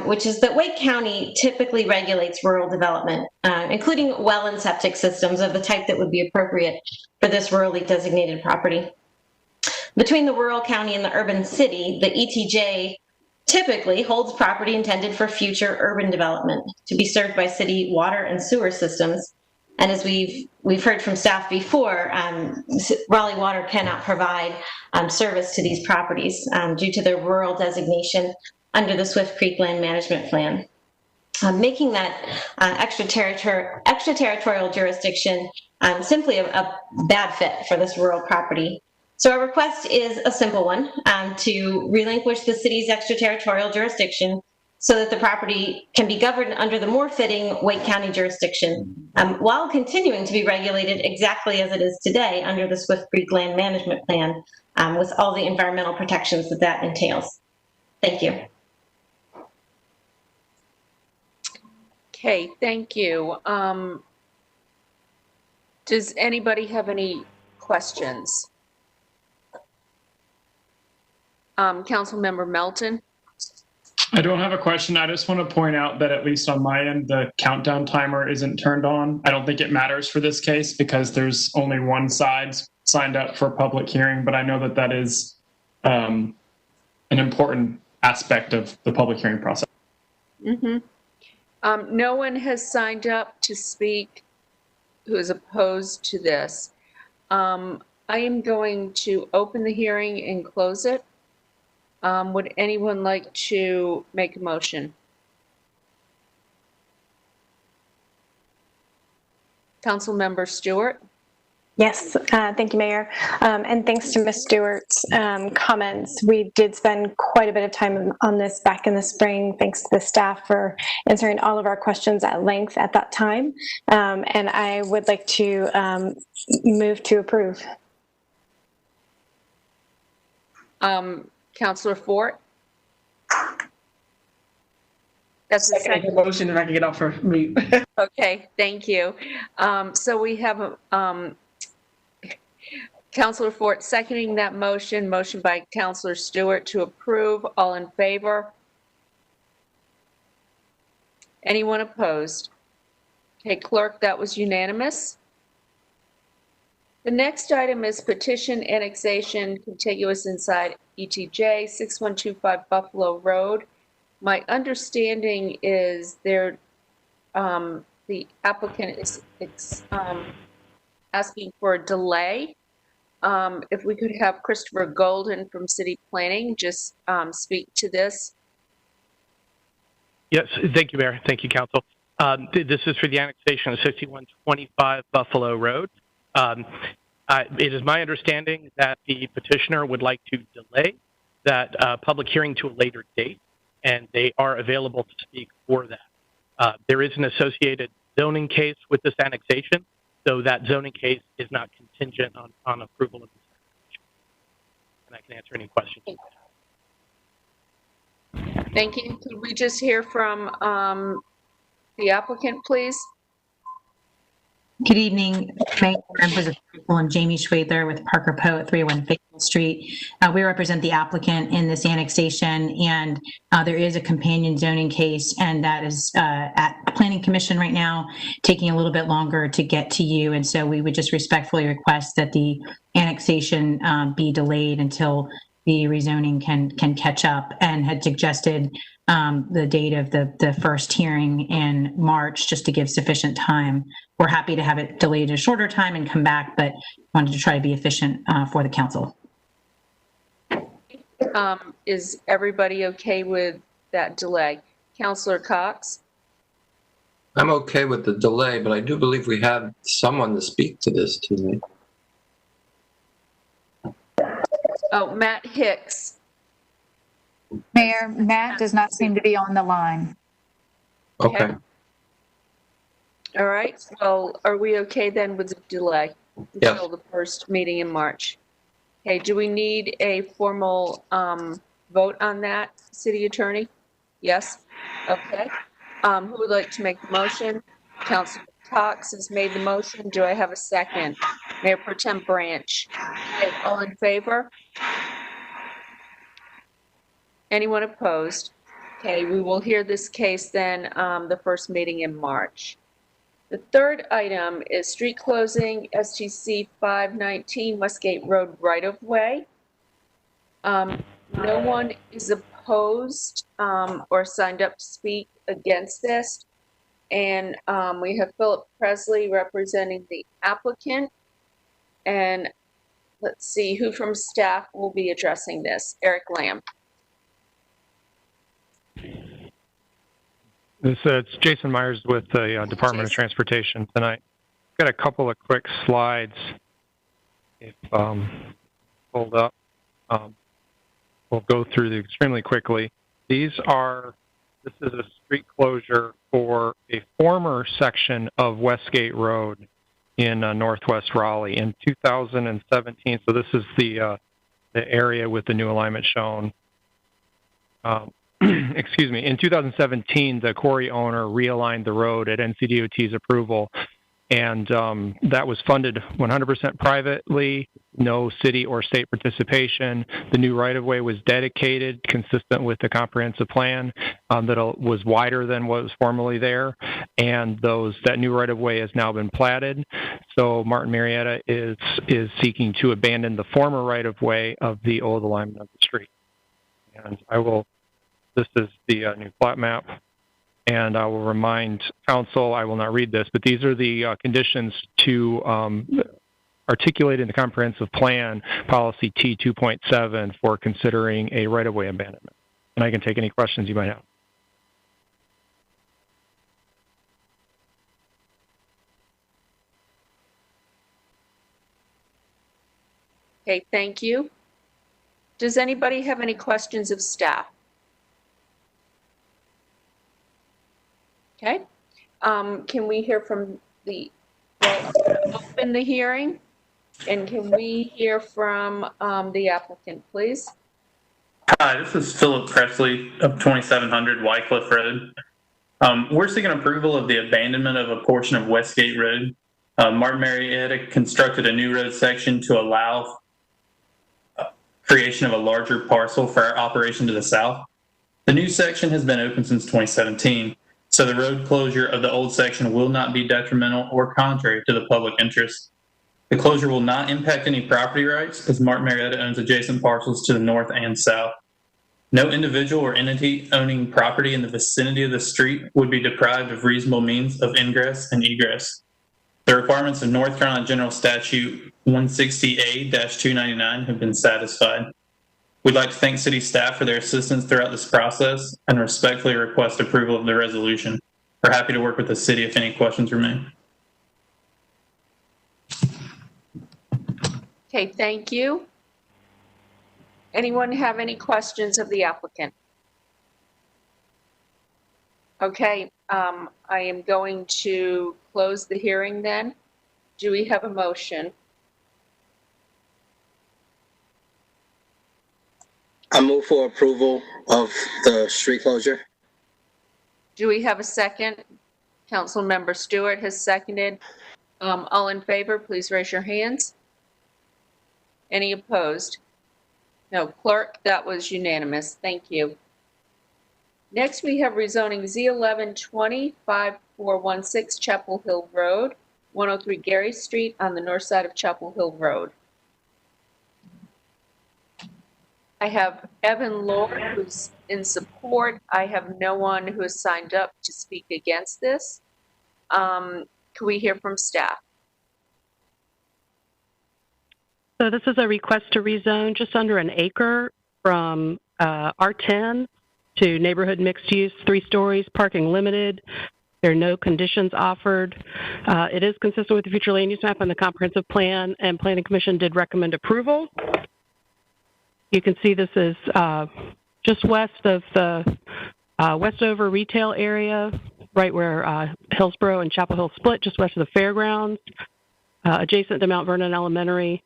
[SPEAKER 18] which is that Wake County typically regulates rural development, including well and septic systems of the type that would be appropriate for this rurally designated property. Between the rural county and the urban city, the ETJ typically holds property intended for future urban development to be served by city water and sewer systems. And as we've heard from staff before, Raleigh Water cannot provide service to these properties due to their rural designation under the Swift Creek Land Management Plan, making that extraterritorial jurisdiction simply a bad fit for this rural property. So our request is a simple one, to relinquish the city's extraterritorial jurisdiction so that the property can be governed under the more fitting Wake County jurisdiction, while continuing to be regulated exactly as it is today under the Swift Creek Land Management Plan, with all the environmental protections that that entails. Thank you.
[SPEAKER 1] Okay, thank you. Does anybody have any questions? Councilmember Melton?
[SPEAKER 4] I don't have a question. I just want to point out that at least on my end, the countdown timer isn't turned on. I don't think it matters for this case because there's only one side signed up for public hearing, but I know that that is an important aspect of the public hearing process.
[SPEAKER 1] Mm-hmm. No one has signed up to speak who is opposed to this. I am going to open the hearing and close it. Would anyone like to make a motion? Councilmember Stewart?
[SPEAKER 14] Yes, thank you, Mayor. And thanks to Ms. Stewart's comments. We did spend quite a bit of time on this back in the spring. Thanks to the staff for answering all of our questions at length at that time. And I would like to move to approve.
[SPEAKER 1] Councilor Fort? That's the second
[SPEAKER 7] motion, and I can get off for mute.
[SPEAKER 1] Okay, thank you. So we have Councilor Fort seconding that motion. Motion by Councilor Stewart to approve. All in favor? Anyone opposed? Okay, clerk, that was unanimous. The next item is petition annexation contiguous inside ETJ 6125 Buffalo Road. My understanding is there, the applicant is asking for a delay. If we could have Christopher Golden from City Planning just speak to this.
[SPEAKER 19] Yes, thank you, Mayor. Thank you, Council. This is for the annexation of 6125 Buffalo Road. It is my understanding that the petitioner would like to delay that public hearing to a later date, and they are available to speak for that. There is an associated zoning case with this annexation, so that zoning case is not contingent on approval of this annexation. And I can answer any questions.
[SPEAKER 1] Thank you. Could we just hear from the applicant, please?
[SPEAKER 20] Good evening, Mayor, members of the council. I'm Jamie Schwadler with Parker Poe at 301 Fayetteville Street. We represent the applicant in this annexation, and there is a companion zoning case, and that is at Planning Commission right now, taking a little bit longer to get to you. And so we would just respectfully request that the annexation be delayed until the rezoning can catch up, and had suggested the date of the first hearing in March, just to give sufficient time. We're happy to have it delayed a shorter time and come back, but wanted to try to be efficient for the council.
[SPEAKER 1] Is everybody okay with that delay? Councilor Cox?
[SPEAKER 21] I'm okay with the delay, but I do believe we have someone to speak to this to me.
[SPEAKER 1] Oh, Matt Hicks.
[SPEAKER 9] Mayor, Matt does not seem to be on the line.
[SPEAKER 21] Okay.
[SPEAKER 1] All right. Well, are we okay then with the delay until the first meeting in March? Okay. Do we need a formal vote on that, City Attorney? Yes. Okay. Who would like to make the motion? Councilor Cox has made the motion. Do I have a second? Mayor Pro Tem Branch. Okay, all in favor? Anyone opposed? Okay, we will hear this case then the first meeting in March. The third item is street closing, STC 519 Westgate Road right-of-way. No one is opposed or signed up to speak against this. And we have Philip Presley representing the applicant. And let's see who from staff will be addressing this. Eric Lamb.
[SPEAKER 22] It's Jason Myers with the Department of Transportation tonight. Got a couple of quick slides. If pulled up, we'll go through them extremely quickly. This This is a street closure for a former section of Westgate Road in northwest Raleigh in 2017. So this is the area with the new alignment shown. Excuse me. In 2017, the quarry owner realigned the road at NCDOT's approval, and that was funded 100% privately, no city or state participation. The new right-of-way was dedicated, consistent with the comprehensive plan, that was wider than what was formerly there, and that new right-of-way has now been platted. So Martin Marietta is seeking to abandon the former right-of-way of the old alignment of the street. And this is the new plat map. And I will remind council, I will not read this, but these are the conditions to articulate in the comprehensive plan, policy T2.7, for considering a right-of-way abandonment. And I can take any questions you might have.
[SPEAKER 1] Okay, thank you. Does anybody have any questions of staff? Okay. Can we hear from open the hearing? And can we hear from the applicant, please?
[SPEAKER 2] Hi, this is Philip Presley of 2700 Wycliffe Road. We're seeking approval of the abandonment of a portion of Westgate Road. Martin Marietta constructed a new road section to allow creation of a larger parcel for our operation to the south. The new section has been open since 2017. So the road closure of the old section will not be detrimental or contrary to the public interest. The closure will not impact any property rights, as Martin Marietta owns adjacent parcels to the north and south. No individual or entity owning property in the vicinity of the street would be deprived of reasonable means of ingress and egress. The requirements of North Carolina General Statute 160A-299 have been satisfied. We'd like to thank city staff for their assistance throughout this process and respectfully request approval of the resolution. We're happy to work with the city if any questions remain.
[SPEAKER 1] Okay, thank you. Anyone have any questions of the applicant? Okay, I am going to close the hearing then. Do we have a motion?
[SPEAKER 3] I move for approval of the street closure.
[SPEAKER 1] Do we have a second? Councilmember Stewart has seconded. All in favor, please raise your hands. Any opposed? No, clerk, that was unanimous. Thank you. Next, we have rezoning Z1120-5416 Chapel Hill Road, 103 Gary Street on the north side of Chapel Hill Road. I have Evan Lord, who's in support. I have no one who has signed up to speak against this. Can we hear from staff?
[SPEAKER 23] So this is a request to rezone just under an acre from R10 to neighborhood mixed use, 3 stories, parking limited. There are no conditions offered. It is consistent with the future land use map and the comprehensive plan, and Planning Commission did recommend approval. You can see this is just west of the Westover retail area, right where Hillsborough and Chapel Hill split, just west of the fairgrounds, adjacent to Mount Vernon Elementary,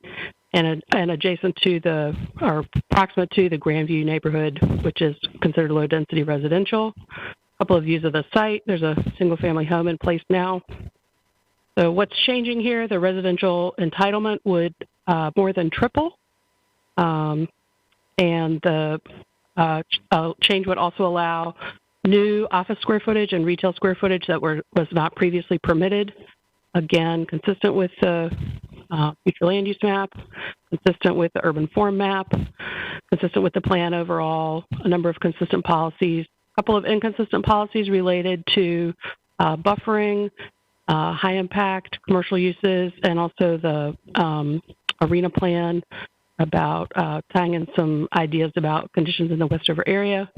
[SPEAKER 23] and adjacent to or proximate to the Grandview neighborhood, which is considered low density residential. A couple of views of the site. There's a single family home in place now. So what's changing here, the residential entitlement would more than triple. And the change would also allow new office square footage and retail square footage that was not previously permitted. Again, consistent with the future land use map, consistent with the urban form map, consistent with the plan overall, a number of consistent policies, a couple of inconsistent policies related to buffering, high impact commercial uses, and also the arena plan about tying in some ideas about conditions in the Westover area.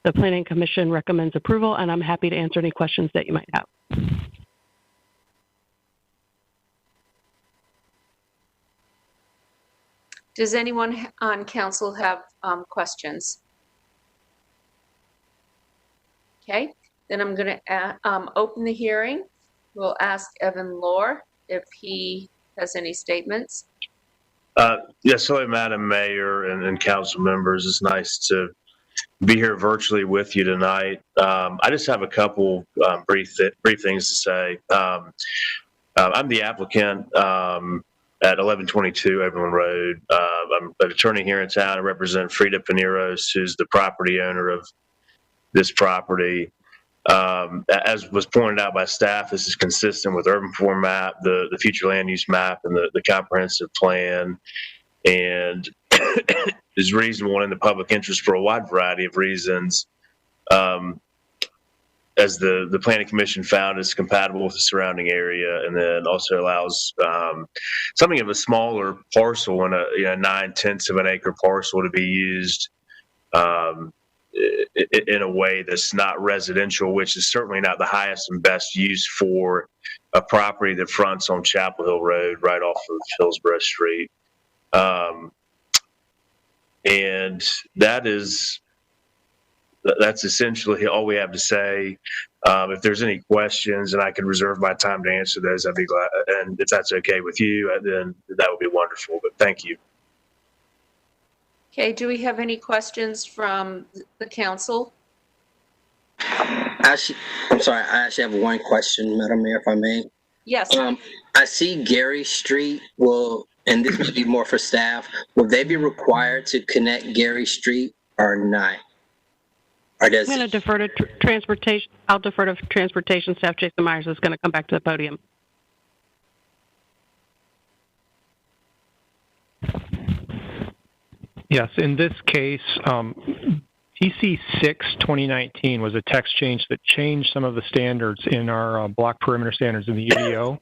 [SPEAKER 23] The Planning Commission recommends approval, and I'm happy to answer any questions that you might have.
[SPEAKER 1] Does anyone on council have questions? Okay, then I'm going to open the hearing. We'll ask Evan Lohr if he has any statements.
[SPEAKER 5] Yes, hello, Madam Mayor and council members. It's nice to be here virtually with you tonight. I just have a couple brief things to say. I'm the applicant at 1122 Overland Road. I'm an attorney here in town. I represent Frida Paneros, who's the property owner of this property. As was pointed out by staff, this is consistent with urban form map, the future land use map, and the comprehensive plan, and is reasonable and in the public interest for a wide variety of reasons. As the Planning Commission found, it's compatible with the surrounding area, and then also allows something of a smaller parcel in a 9/10 of an acre parcel to be used in a way that's not residential, which is certainly not the highest and best use for a property that fronts on Chapel Hill Road right off of Hillsborough Street. And that's essentially all we have to say. If there's any questions and I can reserve my time to answer those, I'd be glad. And if that's okay with you, then that would be wonderful. But thank you.
[SPEAKER 1] Okay, do we have any questions from the council?
[SPEAKER 3] I'm sorry, I actually have one question, Madam Mayor, if I may.
[SPEAKER 1] Yes.
[SPEAKER 3] I see Gary Street and this may be more for staff, will they be required to connect Gary Street or not? Or does
[SPEAKER 23] I'm going to defer to transportation. I'll defer to transportation staff. Jason Myers is going to come back to the podium.
[SPEAKER 22] Yes, in this case, TC 6 2019 was a text change that changed some of the standards in our block perimeter standards in the UDO,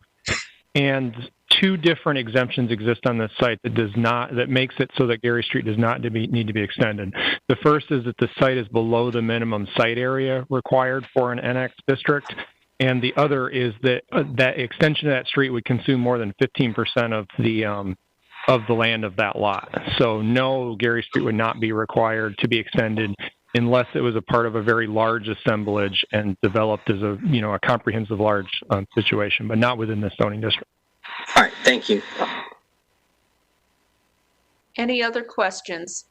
[SPEAKER 22] and two different exemptions exist on this site that makes it so that Gary Street does not need to be extended. The first is that the site is below the minimum site area required for an NX district, and the other is that that extension of that street would consume more than 15% of the land of that lot. So no, Gary Street would not be required to be extended unless it was a part of a very large assemblage and developed as a comprehensive large situation, but not within the zoning district.
[SPEAKER 3] All right, thank you.
[SPEAKER 1] Any other questions?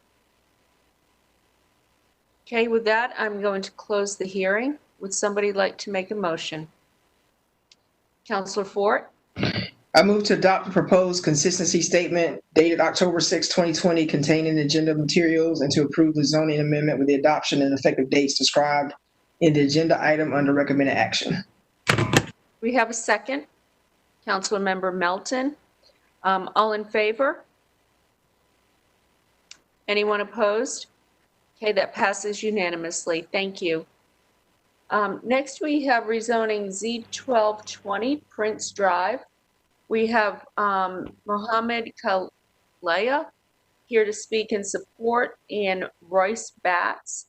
[SPEAKER 1] Okay, with that, I'm going to close the hearing. Would somebody like to make a motion? Councilor Fort?
[SPEAKER 8] I move to adopt the proposed consistency statement dated October 6, 2020, containing agenda materials, and to approve the zoning amendment with the adoption and effective dates described in the agenda item under recommended action.
[SPEAKER 1] We have a second. Councilmember Melton. All in favor? Anyone opposed? Okay, that passes unanimously. Thank you. Next, we have rezoning Z1220 Prince Drive. We have Mohammed Kalea here to speak in support, and Royce Batts,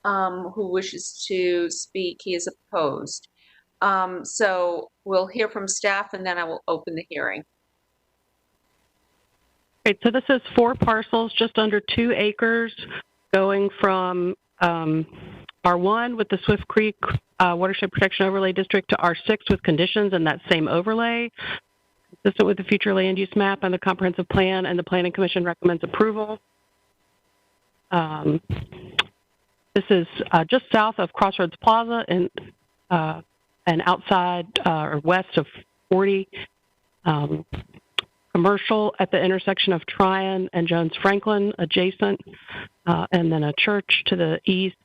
[SPEAKER 1] who wishes to speak. He is opposed. So we'll hear from staff, and then I will open the hearing.
[SPEAKER 23] Great. So this is 4 parcels, just under 2 acres, going from R1 with the Swift Creek Watershed Protection Overlay District to R6 with conditions in that same overlay, consistent with the future land use map and the comprehensive plan, and the Planning Commission recommends approval. This is just south of Crossroads Plaza and outside or west of 40. Commercial at the intersection of Tryon and Jones Franklin, adjacent, and then a church to the east,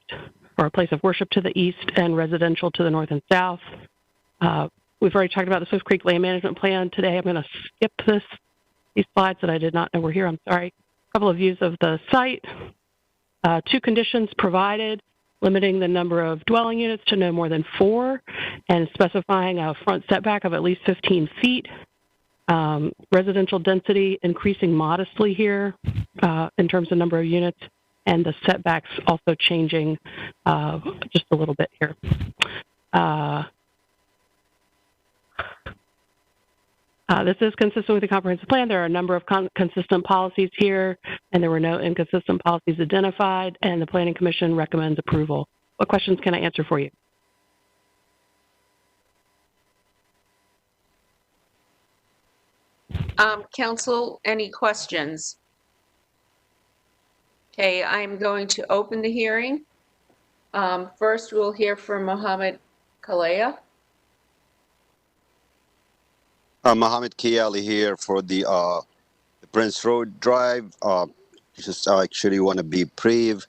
[SPEAKER 23] or a place of worship to the east, and residential to the north and south. We've already talked about the Swift Creek Land Management Plan today. I'm going to skip these slides that I did not know were here. I'm sorry. A couple of views of the site. 2 conditions provided, limiting the number of dwelling units to no more than 4, and specifying a front setback of at least 15 feet. Residential density increasing modestly here in terms of number of units, and the setbacks also changing just a little bit here. This is consistent with the comprehensive plan. There are a number of consistent policies here, and there were no inconsistent policies identified, and the Planning Commission recommends approval. What questions can I answer for you?
[SPEAKER 1] Council, any questions? Okay, I'm going to open the hearing. First, we'll hear from Mohammed Kalea.
[SPEAKER 10] Mohammed Kiali here for the Prince Road Drive. Just I actually want to be brief.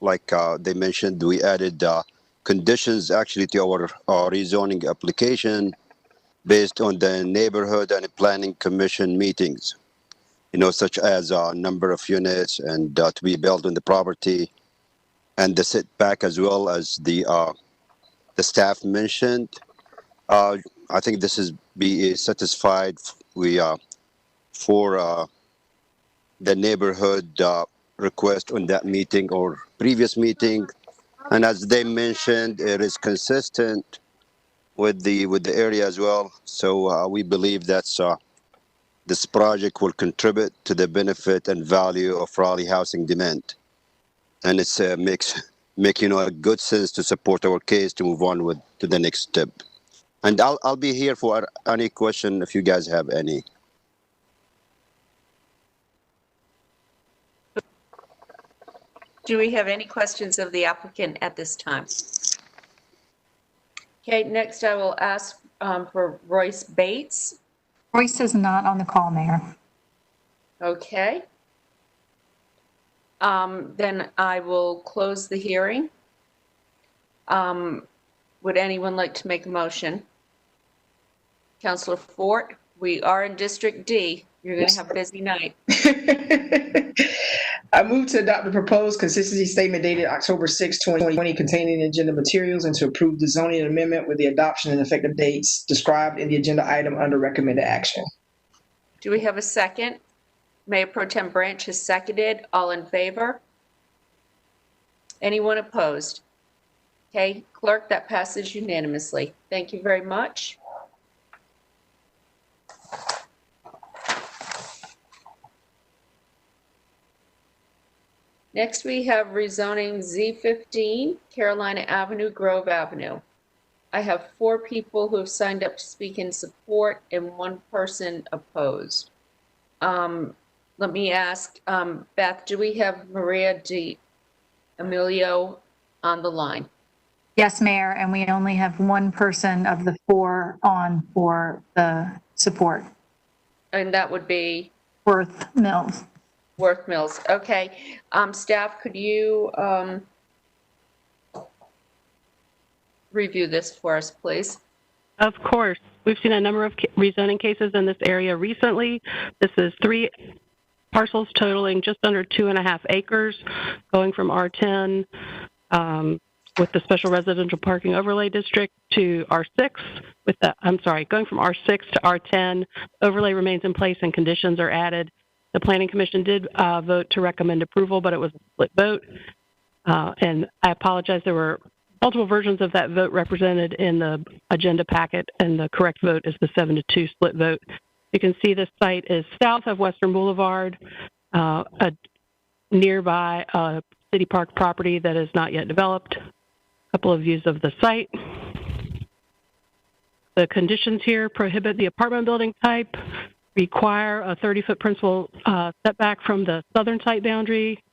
[SPEAKER 10] Like they mentioned, we added conditions actually to our rezoning application based on the neighborhood and planning commission meetings. You know, such as number of units and to be built on the property, and the setback as well as the staff mentioned. I think this is be satisfied. We for the neighborhood request on that meeting or previous meeting, and as they mentioned, it is consistent with the area as well. So we believe that's this project will contribute to the benefit and value of Raleigh housing demand, and it's make a good sense to support our case to move on to the next step. And I'll be here for any question if you guys have any.
[SPEAKER 1] Do we have any questions of the applicant at this time? Okay, next I will ask for Royce Bates.
[SPEAKER 9] Royce is not on the call, Mayor.
[SPEAKER 1] Okay. Then I will close the hearing. Would anyone like to make a motion? Councilor Fort, we are in District D. You're going to have a busy night.
[SPEAKER 8] I move to adopt the proposed consistency statement dated October 6, 2020, containing agenda materials, and to approve the zoning amendment with the adoption and effective dates described in the agenda item under recommended action.
[SPEAKER 1] Do we have a second? Mayor Pro Tem Branch has seconded. All in favor? Anyone opposed? Okay, clerk, that passes unanimously. Thank you very much. Next, we have rezoning Z15, Carolina Avenue, Grove Avenue. I have 4 people who have signed up to speak in support and 1 person opposed. Let me ask, Beth, do we have Maria D'Amelio on the line?
[SPEAKER 9] Yes, Mayor, and we only have 1 person of the 4 on for the support.
[SPEAKER 1] And that would be?
[SPEAKER 9] Worth Mills.
[SPEAKER 1] Worth Mills. Okay. Staff, could you review this for us, please?
[SPEAKER 23] Of course. We've seen a number of rezoning cases in this area recently. This is 3 parcels totaling just under 2.5 acres, going from R10 with the special residential parking overlay district to R6 with the, going from R6 to R10. Overlay remains in place and conditions are added. The Planning Commission did vote to recommend approval, but it was a split vote. And I apologize, there were multiple versions of that vote represented in the agenda packet, and the correct vote is the 7-2 split vote. You can see this site is south of Western Boulevard, a nearby City Park property that is not yet developed. A couple of views of the site. The conditions here prohibit the apartment building type, require a 30-foot principal setback from the southern site boundary,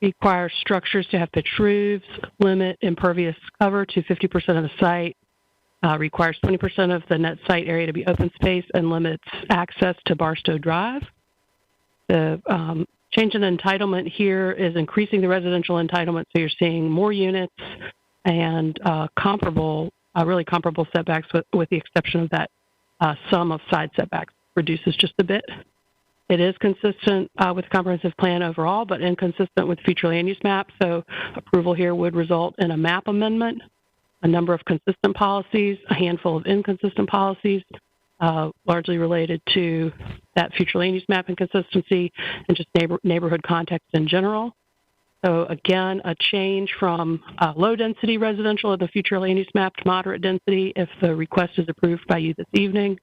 [SPEAKER 23] require structures to have pitched roofs, limit impervious cover to 50% of the site, requires 20% of the net site area to be open space, and limits access to Barstow Drive. The change in entitlement here is increasing the residential entitlement, so you're seeing more units and really comparable setbacks with the exception of that sum of side setbacks reduces just a bit. It is consistent with the comprehensive plan overall, but inconsistent with future land use map. So approval here would result in a map amendment, a number of consistent policies, a handful of inconsistent policies, largely related to that future land use map inconsistency and just neighborhood context in general. So again, a change from low density residential of the future land use map to moderate density if the request is approved by you this evening.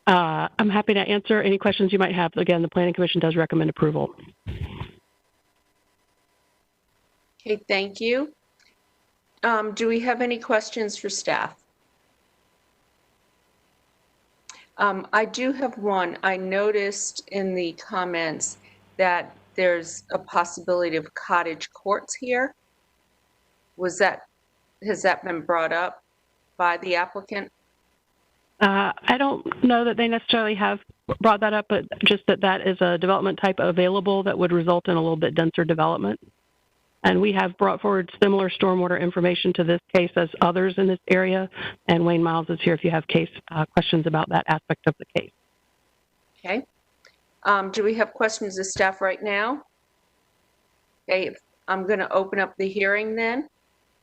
[SPEAKER 23] I'm happy to answer any questions you might have. Again, the Planning Commission does recommend approval.
[SPEAKER 1] Okay, thank you. Do we have any questions for staff? I do have one. I noticed in the comments that there's a possibility of cottage courts here. Has that been brought up by the applicant?
[SPEAKER 23] I don't know that they necessarily have brought that up, but just that is a development type available that would result in a little bit denser development. And we have brought forward similar stormwater information to this case as others in this area. And Wayne Miles is here if you have questions about that aspect of the case.
[SPEAKER 1] Okay. Do we have questions of staff right now? Okay, I'm going to open up the hearing then.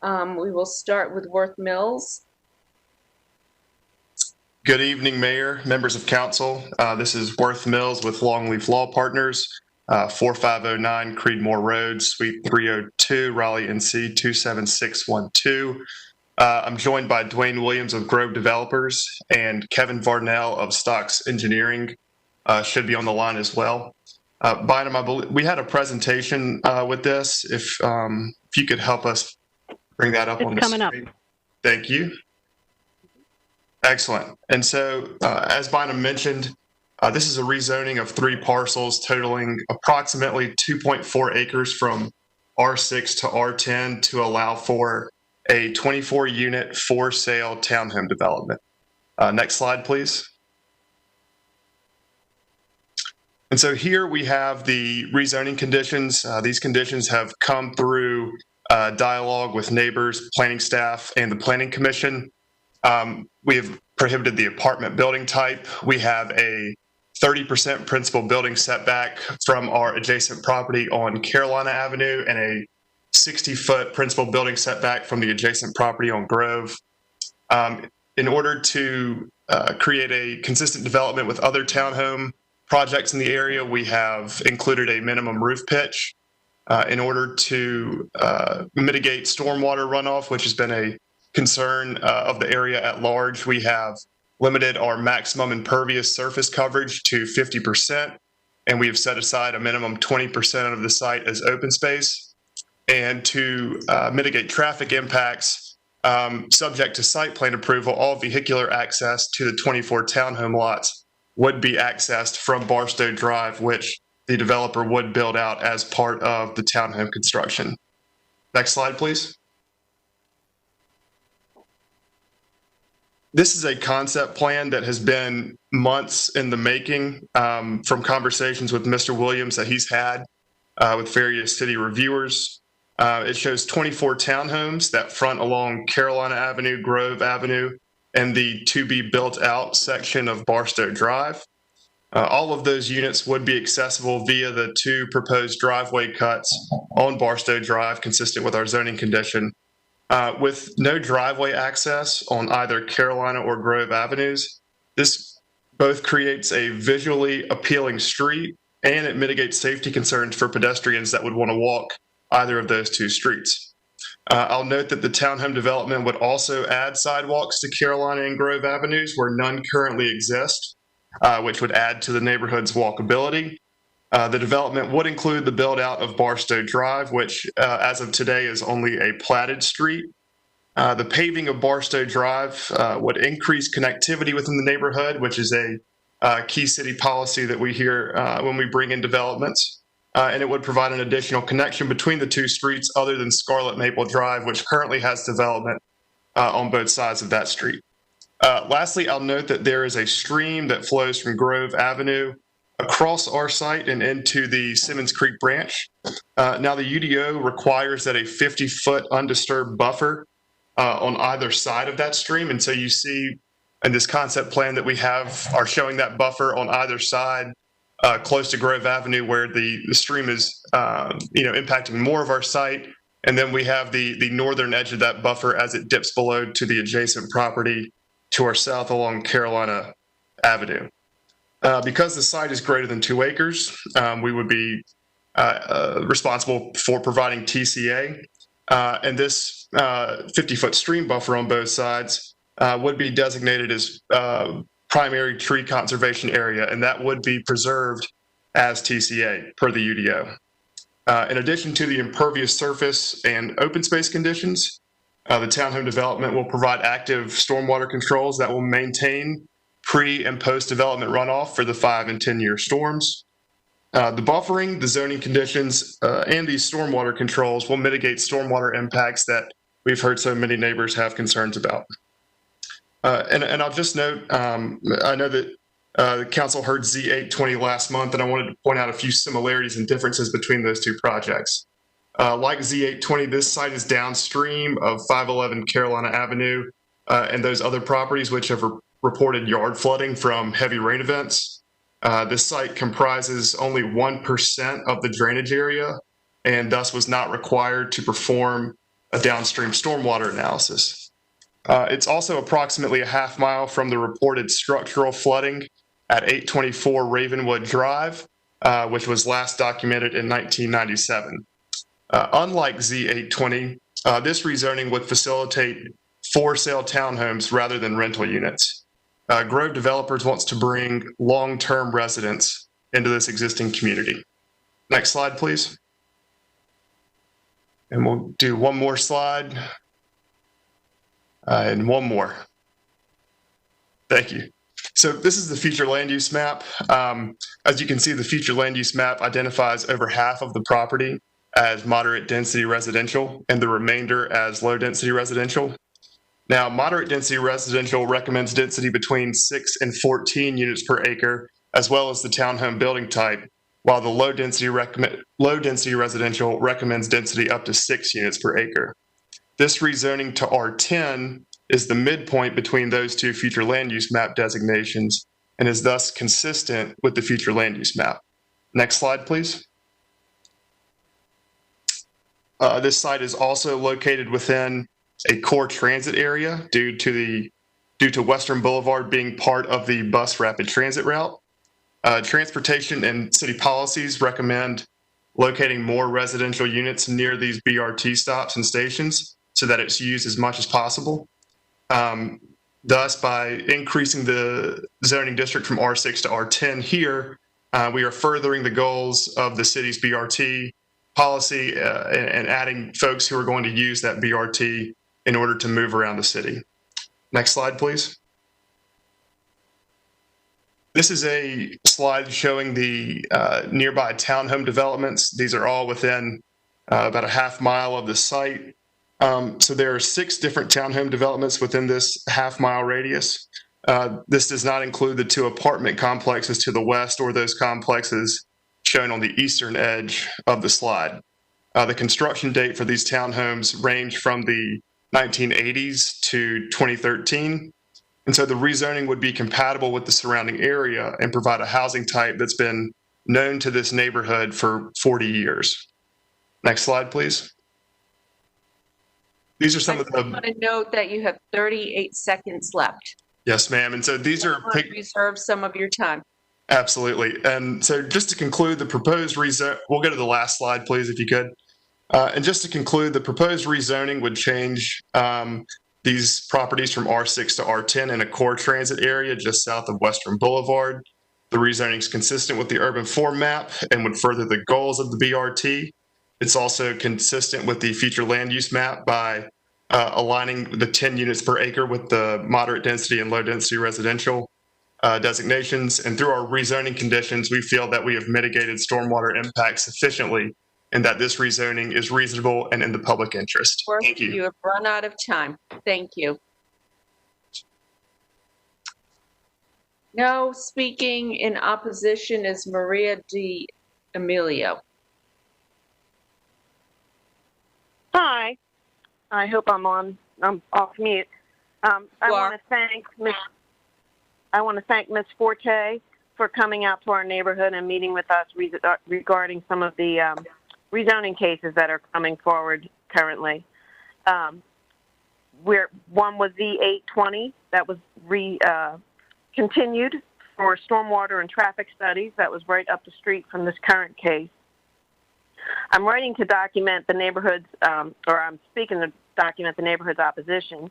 [SPEAKER 1] We will start with Worth Mills.
[SPEAKER 6] Good evening, Mayor, members of council. This is Worth Mills with Longleaf Law Partners, 4509 Creedmoor Road, Suite 302, Raleigh, NC 27612. I'm joined by Dwayne Williams of Grove Developers and Kevin Varnell of Stocks Engineering should be on the line as well. Bynum, I believe we had a presentation with this. If you could help us bring that up on the screen. It's coming up. Thank you. Excellent. And so, as Bynum mentioned, this is a rezoning of 3 parcels totaling approximately 2.4 acres from R6 to R10 to allow for a 24-unit for-sale townhome development. Next slide, please. And so here we have the rezoning conditions. These conditions have come through dialogue with neighbors, planning staff, and the Planning Commission. We have prohibited the apartment building type. We have a 30% principal building setback from our adjacent property on Carolina Avenue and a 60-foot principal building setback from the adjacent property on Grove. In order to create a consistent development with other townhome projects in the area, we have included a minimum roof pitch in order to mitigate stormwater runoff, which has been a concern of the area at large. We have limited our maximum impervious surface coverage to 50%, and we have set aside a minimum 20% of the site as open space. And to mitigate traffic impacts, subject to site plan approval, all vehicular access to the 24 townhome lots would be accessed from Barstow Drive, which the developer would build out as part of the townhome construction. Next slide, please. This is a concept plan that has been months in the making from conversations with Mr. Williams that he's had with various city reviewers. It shows 24 townhomes that front along Carolina Avenue, Grove Avenue, and the to-be-built-out section of Barstow Drive. All of those units would be accessible via the 2 proposed driveway cuts on Barstow Drive, consistent with our zoning condition. With no driveway access on either Carolina or Grove Avenues, this both creates a visually appealing street and it mitigates safety concerns for pedestrians that would want to walk either of those 2 streets. I'll note that the townhome development would also add sidewalks to Carolina and Grove Avenues where none currently exist, which would add to the neighborhood's walkability. The development would include the build out of Barstow Drive, which as of today is only a platted street. The paving of Barstow Drive would increase connectivity within the neighborhood, which is a key city policy that we hear when we bring in developments. And it would provide an additional connection between the 2 streets other than Scarlet Maple Drive, which currently has development on both sides of that street. Lastly, I'll note that there is a stream that flows from Grove Avenue across our site and into the Simmons Creek branch. Now the UDO requires that a 50-foot undisturbed buffer on either side of that stream. And so you see in this concept plan that we have are showing that buffer on either side close to Grove Avenue where the stream is impacting more of our site. And then we have the northern edge of that buffer as it dips below to the adjacent property to our south along Carolina Avenue. Because the site is greater than 2 acres, we would be responsible for providing TCA. And this 50-foot stream buffer on both sides would be designated as primary tree conservation area, and that would be preserved as TCA per the UDO. In addition to the impervious surface and open space conditions, the townhome development will provide active stormwater controls that will maintain pre and post development runoff for the 5 and 10-year storms. The buffering, the zoning conditions, and these stormwater controls will mitigate stormwater impacts that we've heard so many neighbors have concerns about. And I'll just note, I know that the council heard Z820 last month, and I wanted to point out a few similarities and differences between those two projects. Like Z820, this site is downstream of 511 Carolina Avenue and those other properties which have reported yard flooding from heavy rain events. This site comprises only 1% of the drainage area and thus was not required to perform a downstream stormwater analysis. It's also approximately a half mile from the reported structural flooding at 824 Ravenwood Drive, which was last documented in 1997. Unlike Z820, this rezoning would facilitate for-sale townhomes rather than rental units. Grove Developers wants to bring long-term residents into this existing community. Next slide, please. And we'll do one more slide. And one more. Thank you. So this is the future land use map. As you can see, the future land use map identifies over half of the property as moderate density residential and the remainder as low density residential. Now, moderate density residential recommends density between 6 and 14 units per acre, as well as the townhome building type, while the low density residential recommends density up to 6 units per acre. This rezoning to R10 is the midpoint between those two future land use map designations and is thus consistent with the future land use map. Next slide, please. This site is also located within a core transit area due to Western Boulevard being part of the bus rapid transit route. Transportation and city policies recommend locating more residential units near these BRT stops and stations so that it's used as much as possible. Thus, by increasing the zoning district from R6 to R10 here, we are furthering the goals of the city's BRT policy and adding folks who are going to use that BRT in order to move around the city. Next slide, please. This is a slide showing the nearby townhome developments. These are all within about a half mile of the site. So there are 6 different townhome developments within this half-mile radius. This does not include the 2 apartment complexes to the west or those complexes shown on the eastern edge of the slide. The construction date for these townhomes range from the 1980s to 2013. And so the rezoning would be compatible with the surrounding area and provide a housing type that's been known to this neighborhood for 40 years. Next slide, please. These are some of the...
[SPEAKER 1] I want to note that you have 38 seconds left.
[SPEAKER 6] Yes, ma'am. And so these are...
[SPEAKER 1] Reserve some of your time.
[SPEAKER 6] Absolutely. And so just to conclude, the proposed rezoning... We'll go to the last slide, please, if you could. And just to conclude, the proposed rezoning would change these properties from R6 to R10 in a core transit area just south of Western Boulevard. The rezoning is consistent with the urban form map and would further the goals of the BRT. It's also consistent with the future land use map by aligning the 10 units per acre with the moderate density and low density residential designations. And through our rezoning conditions, we feel that we have mitigated stormwater impacts sufficiently and that this rezoning is reasonable and in the public interest. Thank you.
[SPEAKER 1] You have run out of time. Thank you. Now speaking in opposition is Maria D'Amelio.
[SPEAKER 11] Hi. I hope I'm off mute. I want to thank Ms. Forte for coming out to our neighborhood and meeting with us regarding some of the rezoning cases that are coming forward currently. One was Z820 that was continued for stormwater and traffic studies. That was right up the street from this current case. I'm writing to document the neighborhood's, or I'm speaking to document the neighborhood's opposition.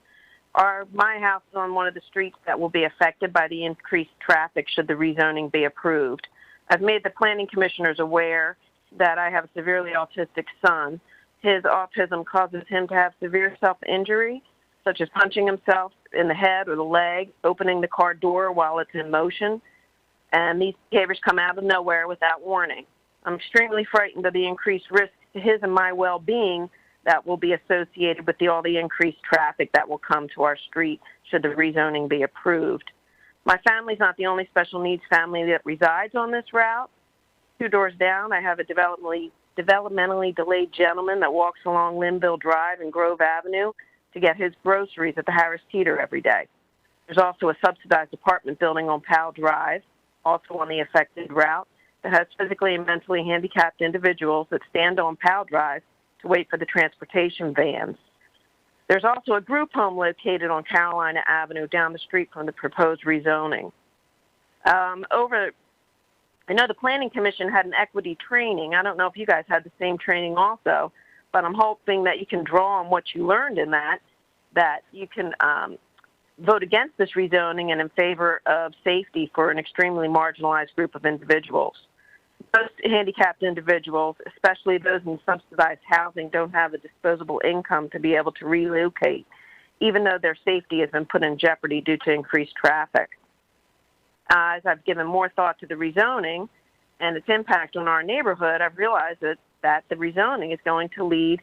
[SPEAKER 11] My house is on one of the streets that will be affected by the increased traffic should the rezoning be approved. I've made the planning commissioners aware that I have a severely autistic son. His autism causes him to have severe self-injury, such as punching himself in the head or the leg, opening the car door while it's in motion, and these behaviors come out of nowhere without warning. I'm extremely frightened of the increased risk to his and my well-being that will be associated with all the increased traffic that will come to our street should the rezoning be approved. My family's not the only special needs family that resides on this route. 2 doors down, I have a developmentally delayed gentleman that walks along Linville Drive and Grove Avenue to get his groceries at the Harris Teeter every day. There's also a subsidized apartment building on Powell Drive, also on the affected route, that has physically and mentally handicapped individuals that stand on Powell Drive to wait for the transportation vans. There's also a group home located on Carolina Avenue down the street from the proposed rezoning. I know the Planning Commission had an equity training. I don't know if you guys had the same training also, but I'm hoping that you can draw on what you learned in that you can vote against this rezoning and in favor of safety for an extremely marginalized group of individuals. Most handicapped individuals, especially those in subsidized housing, don't have a disposable income to be able to relocate, even though their safety has been put in jeopardy due to increased traffic. As I've given more thought to the rezoning and its impact on our neighborhood, I've realized that the rezoning is going to lead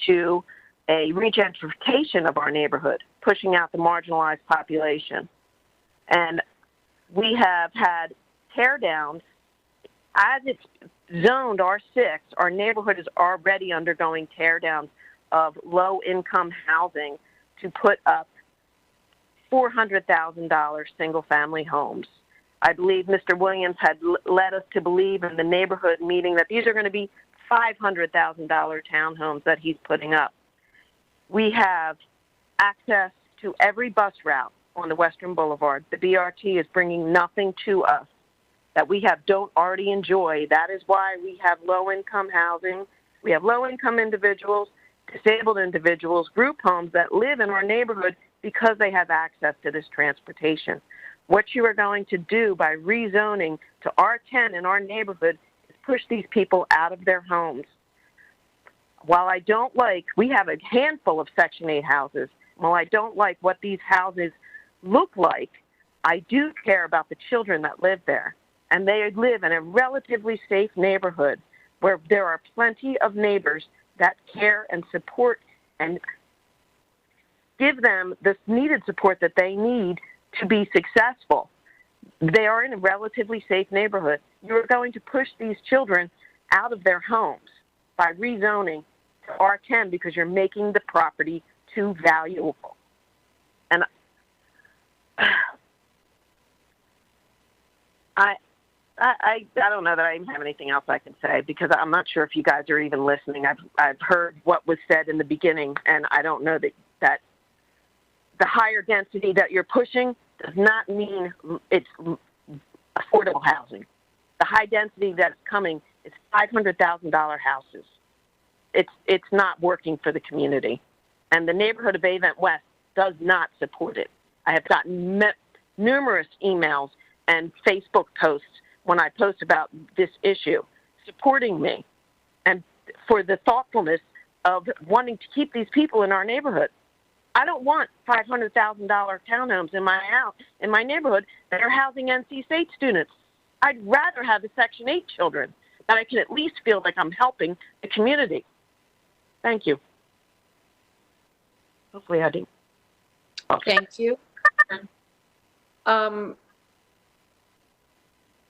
[SPEAKER 11] to a regentrification of our neighborhood, pushing out the marginalized population. And we have had tear downs. As it's zoned R6, our neighborhood is already undergoing tear downs of low-income housing to put up $400,000 single-family homes. I believe Mr. Williams had led us to believe in the neighborhood meeting that these are going to be $500,000 townhomes that he's putting up. We have access to every bus route on the Western Boulevard. The BRT is bringing nothing to us that we don't already enjoy. That is why we have low-income housing. We have low-income individuals, disabled individuals, group homes that live in our neighborhood because they have access to this transportation. What you are going to do by rezoning to R10 in our neighborhood is push these people out of their homes. While I don't like, we have a handful of Section 8 houses. While I don't like what these houses look like, I do care about the children that live there. And they live in a relatively safe neighborhood where there are plenty of neighbors that care and support and give them the needed support that they need to be successful. They are in a relatively safe neighborhood. You're going to push these children out of their homes by rezoning to R10 because you're making the property too valuable. And I don't know that I even have anything else I can say because I'm not sure if you guys are even listening. I've heard what was said in the beginning, and I don't know that the higher density that you're pushing does not mean it's affordable housing. The high density that's coming is $500,000 houses. It's not working for the community. And the neighborhood of Avent West does not support it. I have gotten numerous emails and Facebook posts when I post about this issue supporting me and for the thoughtfulness of wanting to keep these people in our neighborhood. I don't want $500,000 townhomes in my house, in my neighborhood that are housing NC State students. I'd rather have the Section 8 children that I can at least feel like I'm helping the community. Thank you. Hopefully I do.
[SPEAKER 1] Thank you.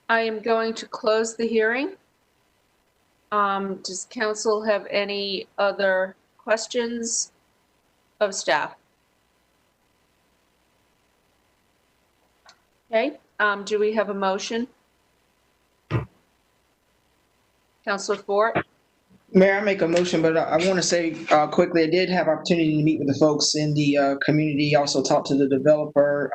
[SPEAKER 1] I am going to close the hearing. Does council have any other questions of staff? Okay, do we have a motion? Councilor Fort?
[SPEAKER 8] Mayor, I make a motion, but I want to say quickly, I did have opportunity to meet with the folks in the community, also talk to the developer.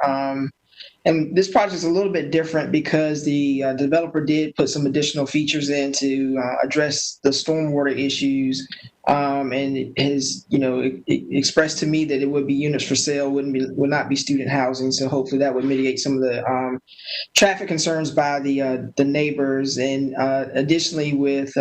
[SPEAKER 8] And this project is a little bit different because the developer did put some additional features in to address the stormwater issues. And it has, it expressed to me that it would be units for sale, would not be student housing. So hopefully that would mitigate some of the traffic concerns by the neighbors. And additionally, with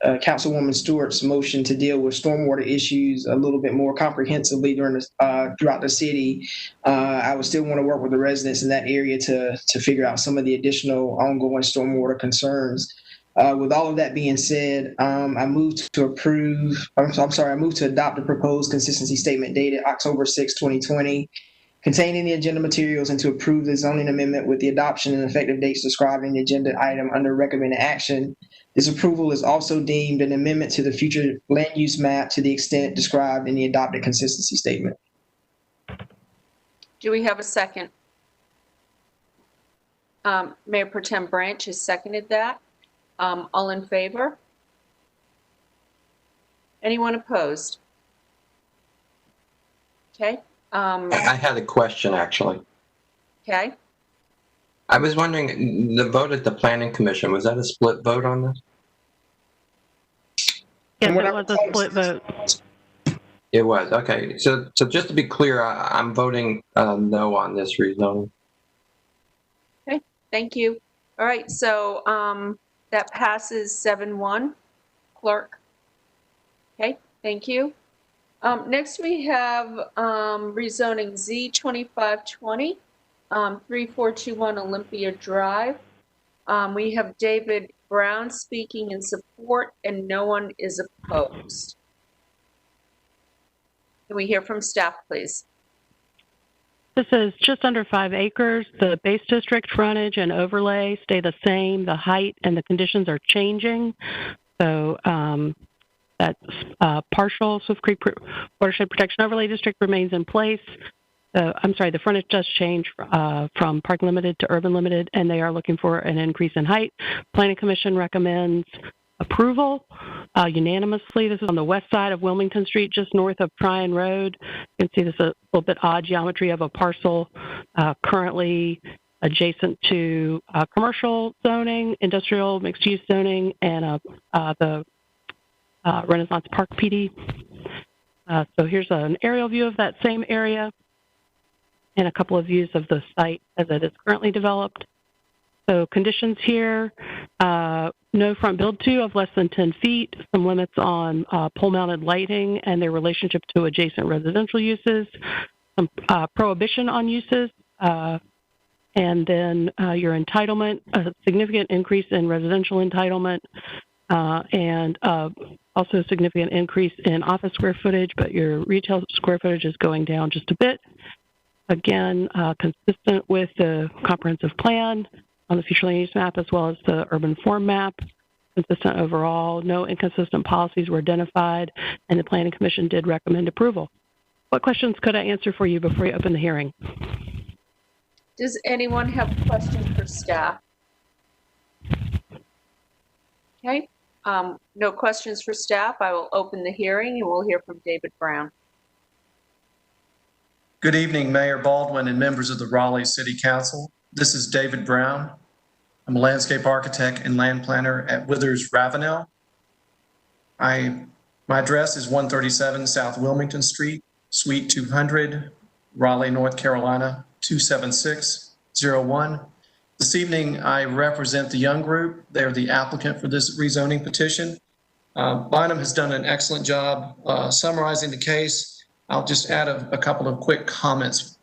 [SPEAKER 8] Councilwoman Stewart's motion to deal with stormwater issues a little bit more comprehensively throughout the city. I would still want to work with the residents in that area to figure out some of the additional ongoing stormwater concerns. With all of that being said, I move to adopt the proposed consistency statement dated October 6, 2020, containing the agenda materials, and to approve the zoning amendment with the adoption and effective dates described in the agenda item under recommended action. This approval is also deemed an amendment to the future land use map to the extent described in the adopted consistency statement.
[SPEAKER 1] Do we have a second? Mayor Pro Tem Branch has seconded that. All in favor? Anyone opposed? Okay.
[SPEAKER 21] I had a question, actually.
[SPEAKER 1] Okay.
[SPEAKER 21] I was wondering, the vote at the Planning Commission, was that a split vote on this?
[SPEAKER 23] Yes, it was a split vote.
[SPEAKER 21] It was, okay. So just to be clear, I'm voting no on this rezoning.
[SPEAKER 1] Okay, thank you. All right, so that passes 7-1. Clerk. Okay, thank you. Next we have rezoning Z2520, 3421 Olympia Drive. We have David Brown speaking in support, and no one is opposed. Can we hear from staff, please?
[SPEAKER 23] This is just under 5 acres. The base district frontage and overlay stay the same. The height and the conditions are changing. So that partial Swift Creek Watershed Protection Overlay District remains in place. The frontage does change from park limited to urban limited, and they are looking for an increase in height. Planning Commission recommends approval unanimously. This is on the west side of Wilmington Street, just north of Tryon Road. You can see this is a little bit odd geometry of a parcel currently adjacent to commercial zoning, industrial mixed-use zoning, and the Renaissance Park PD. So here's an aerial view of that same area and a couple of views of the site as it is currently developed. So conditions here, no front build to of less than 10 feet, some limits on pole-mounted lighting and their relationship to adjacent residential uses, some prohibition on uses, and then your entitlement, a significant increase in residential entitlement, and also a significant increase in office square footage, but your retail square footage is going down just a bit. Again, consistent with the comprehensive plan on the future land use map as well as the urban form map. Consistent overall, no inconsistent policies were identified, and the Planning Commission did recommend approval. What questions could I answer for you before we open the hearing?
[SPEAKER 1] Does anyone have questions for staff? Okay, no questions for staff. I will open the hearing and we'll hear from David Brown.
[SPEAKER 12] Good evening, Mayor Baldwin and members of the Raleigh City Council. This is David Brown. I'm a landscape architect and land planner at Withers Ravenel. My address is 137 South Wilmington Street, Suite 200, Raleigh, North Carolina, 27601. This evening, I represent the Young Group. They're the applicant for this rezoning petition. Bynum has done an excellent job summarizing the case. I'll just add a couple of quick comments.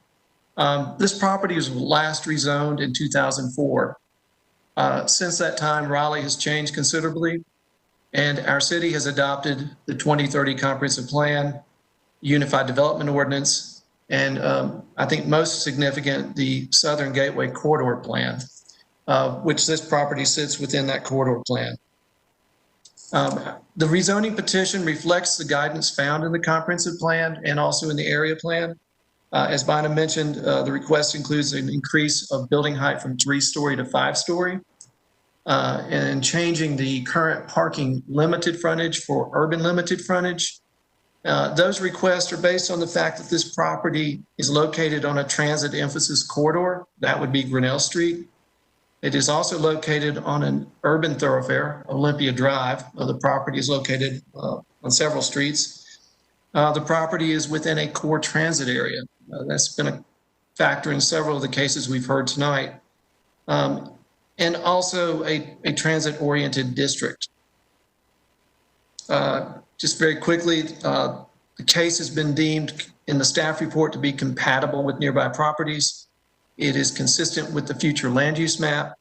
[SPEAKER 12] This property was last rezoned in 2004. Since that time, Raleigh has changed considerably, and our city has adopted the 2030 Comprehensive Plan, Unified Development Ordinance, and I think most significant, the Southern Gateway Corridor Plan, which this property sits within that corridor plan. The rezoning petition reflects the guidance found in the comprehensive plan and also in the area plan. As Bynum mentioned, the request includes an increase of building height from 3-story to 5-story and changing the current parking limited frontage for urban limited frontage. Those requests are based on the fact that this property is located on a transit emphasis corridor. That would be Grinnell Street. It is also located on an urban thoroughfare, Olympia Drive. The property is located on several streets. The property is within a core transit area. That's been a factor in several of the cases we've heard tonight. And also a transit-oriented district. Just very quickly, the case has been deemed in the staff report to be compatible with nearby properties. It is consistent with the future land use map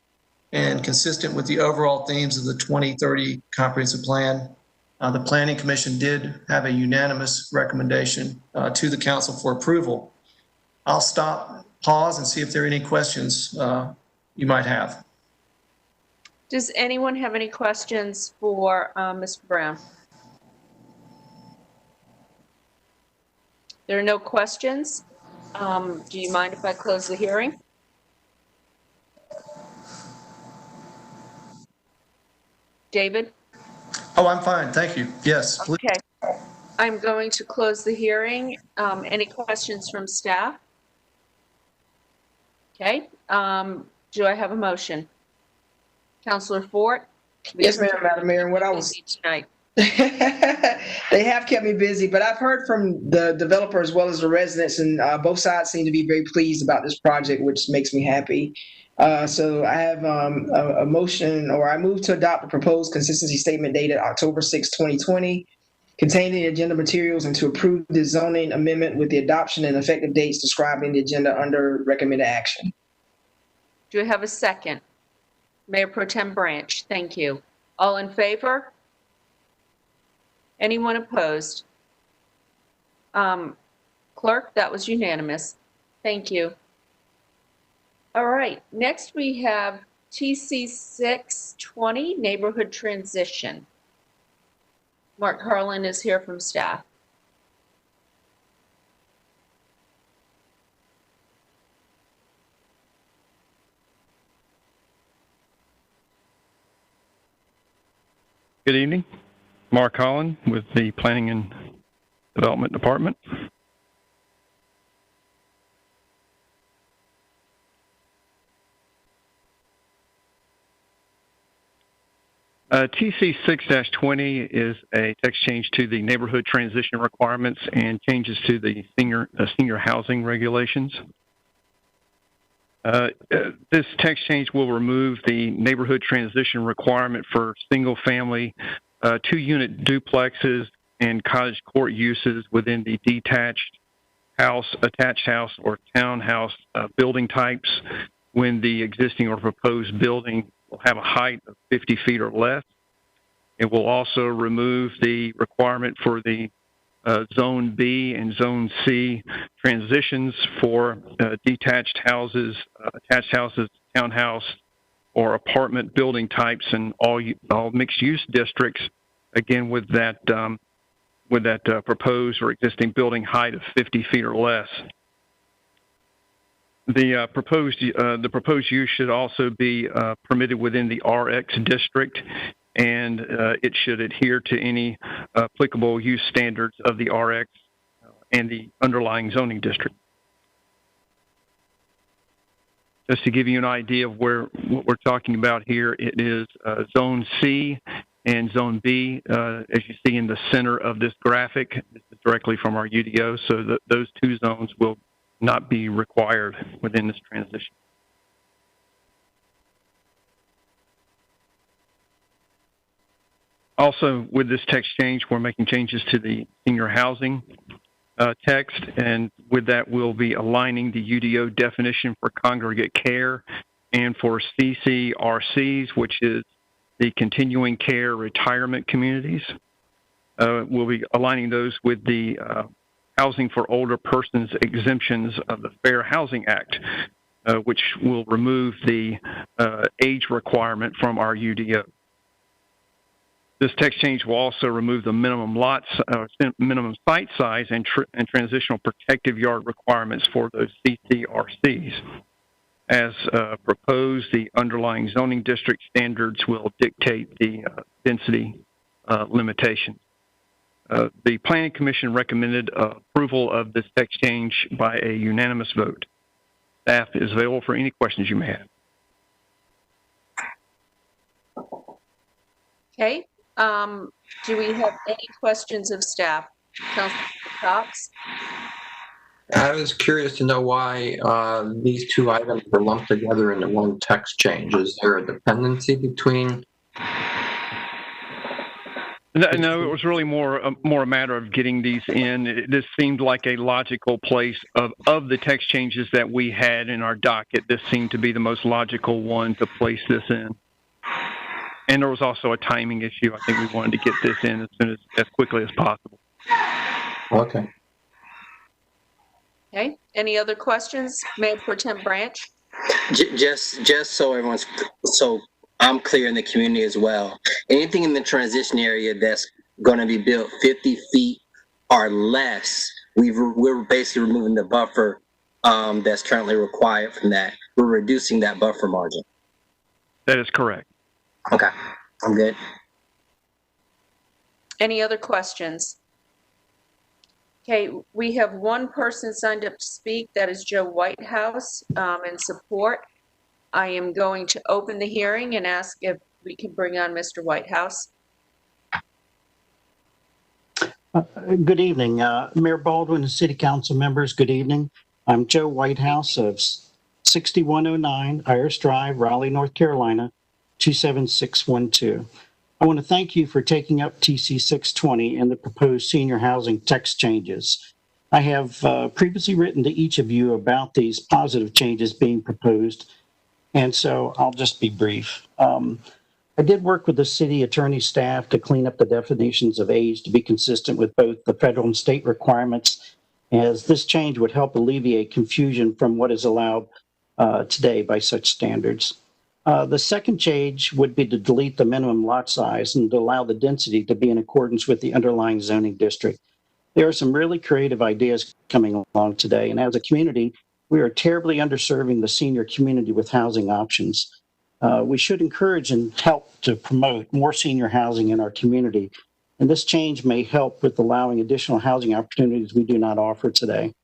[SPEAKER 12] and consistent with the overall themes of the 2030 comprehensive plan. The Planning Commission did have a unanimous recommendation to the council for approval. I'll stop, pause, and see if there are any questions you might have.
[SPEAKER 1] Does anyone have any questions for Mr. Brown? There are no questions. Do you mind if I close the hearing? David?
[SPEAKER 12] Oh, I'm fine. Thank you. Yes. Please.
[SPEAKER 1] Okay. I'm going to close the hearing. Any questions from staff? Okay. Do I have a motion? Councilor Fort?
[SPEAKER 8] Yes, ma'am, Madam Mayor. And what I was
[SPEAKER 1] tonight.
[SPEAKER 8] They have kept me busy, but I've heard from the developer as well as the residents, and both sides seem to be very pleased about this project, which makes me happy. So I have a motion, or I move to adopt the proposed consistency statement dated October 6, 2020, containing the agenda materials, and to approve the zoning amendment with the adoption and effective dates described in the agenda under recommended action.
[SPEAKER 1] Do I have a second? Mayor Pro Tem Branch, thank you. All in favor? Anyone opposed? Clerk, that was unanimous. Thank you. All right, next we have TC 620, Neighborhood Transition. Mark Harlan is here from staff.
[SPEAKER 22] Good evening. Mark Holland with the Planning and Development Department. TC 6-20 is a text change to the neighborhood transition requirements and changes to the senior housing regulations. This text change will remove the neighborhood transition requirement for single-family 2-unit duplexes and cottage court uses within the detached house, attached house, or townhouse building types when the existing or proposed building will have a height of 50 feet or less. It will also remove the requirement for the Zone B and Zone C transitions for detached houses, attached houses, townhouse, or apartment building types, and all mixed-use districts. Again, with that proposed or existing building height of 50 feet or less. The proposed use should also be permitted within the RX district, and it should adhere to any applicable use standards of the RX and the underlying zoning district. Just to give you an idea of what we're talking about here, it is Zone C and Zone B, as you see in the center of this graphic. This is directly from our UDO, so those two zones will not be required within this transition. Also, with this text change, we're making changes to the senior housing text, and with that, we'll be aligning the UDO definition for congregate care and for CCRCs, which is the continuing care retirement communities. We'll be aligning those with the Housing for Older Persons exemptions of the Fair Housing Act, which will remove the age requirement from our UDO. This text change will also remove the minimum minimum site size and transitional protective yard requirements for those CCRCs. As proposed, the underlying zoning district standards will dictate the density limitation. The Planning Commission recommended approval of this text change by a unanimous vote. Staff is available for any questions you may have.
[SPEAKER 1] Okay. Do we have any questions of staff? Councilor Cox?
[SPEAKER 21] I was curious to know why these two items were lumped together into one text change. Is there a dependency between
[SPEAKER 22] No, it was really more a matter of getting these in. This seemed like a logical place of the text changes that we had in our docket. This seemed to be the most logical one to place this in. And there was also a timing issue. I think we wanted to get this in as quickly as possible.
[SPEAKER 21] Okay.
[SPEAKER 1] Okay, any other questions? Mayor Pro Tem Branch?
[SPEAKER 3] Just so I'm clear in the community as well. Anything in the transition area that's going to be built 50 feet or less, we're basically removing the buffer that's currently required from that. We're reducing that buffer margin.
[SPEAKER 22] That is correct.
[SPEAKER 3] Okay, I'm good.
[SPEAKER 1] Any other questions? Okay, we have one person signed up to speak. That is Joe Whitehouse in support. I am going to open the hearing and ask if we can bring on Mr. Whitehouse.
[SPEAKER 13] Good evening, Mayor Baldwin and City Council members. Good evening. I'm Joe Whitehouse of 6109 Iris Drive, Raleigh, North Carolina, 27612. I want to thank you for taking up TC 620 and the proposed senior housing text changes. I have previously written to each of you about these positive changes being proposed, and so I'll just be brief. I did work with the city attorney staff to clean up the definitions of age to be consistent with both the federal and state requirements, as this change would help alleviate confusion from what is allowed today by such standards. The second change would be to delete the minimum lot size and to allow the density to be in accordance with the underlying zoning district. There are some really creative ideas coming along today, and as a community, we are terribly underserving the senior community with housing options. We should encourage and help to promote more senior housing in our community, and this change may help with allowing additional housing opportunities we do not offer today.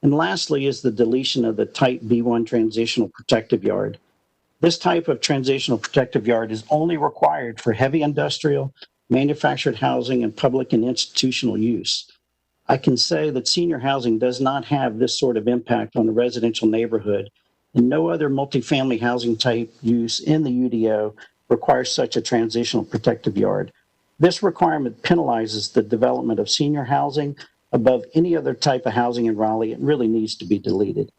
[SPEAKER 13] And lastly is the deletion of the type B1 transitional protective yard. This type of transitional protective yard is only required for heavy industrial, manufactured housing, and public and institutional use. I can say that senior housing does not have this sort of impact on the residential neighborhood, and no other multifamily housing type use in the UDO requires such a transitional protective yard. This requirement penalizes the development of senior housing above any other type of housing in Raleigh. It really needs to be deleted.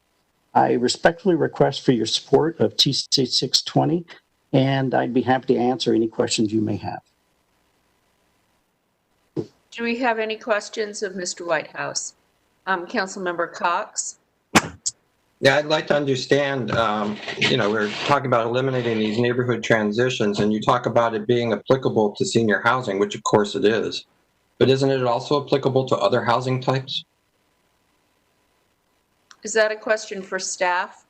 [SPEAKER 13] I respectfully request for your support of TC 620, and I'd be happy to answer any questions you may have.
[SPEAKER 1] Do we have any questions of Mr. Whitehouse? Councilmember Cox?
[SPEAKER 21] Yeah, I'd like to understand, we're talking about eliminating these neighborhood transitions, and you talk about it being applicable to senior housing, which of course it is. But isn't it also applicable to other housing types?
[SPEAKER 1] Is that a question for staff?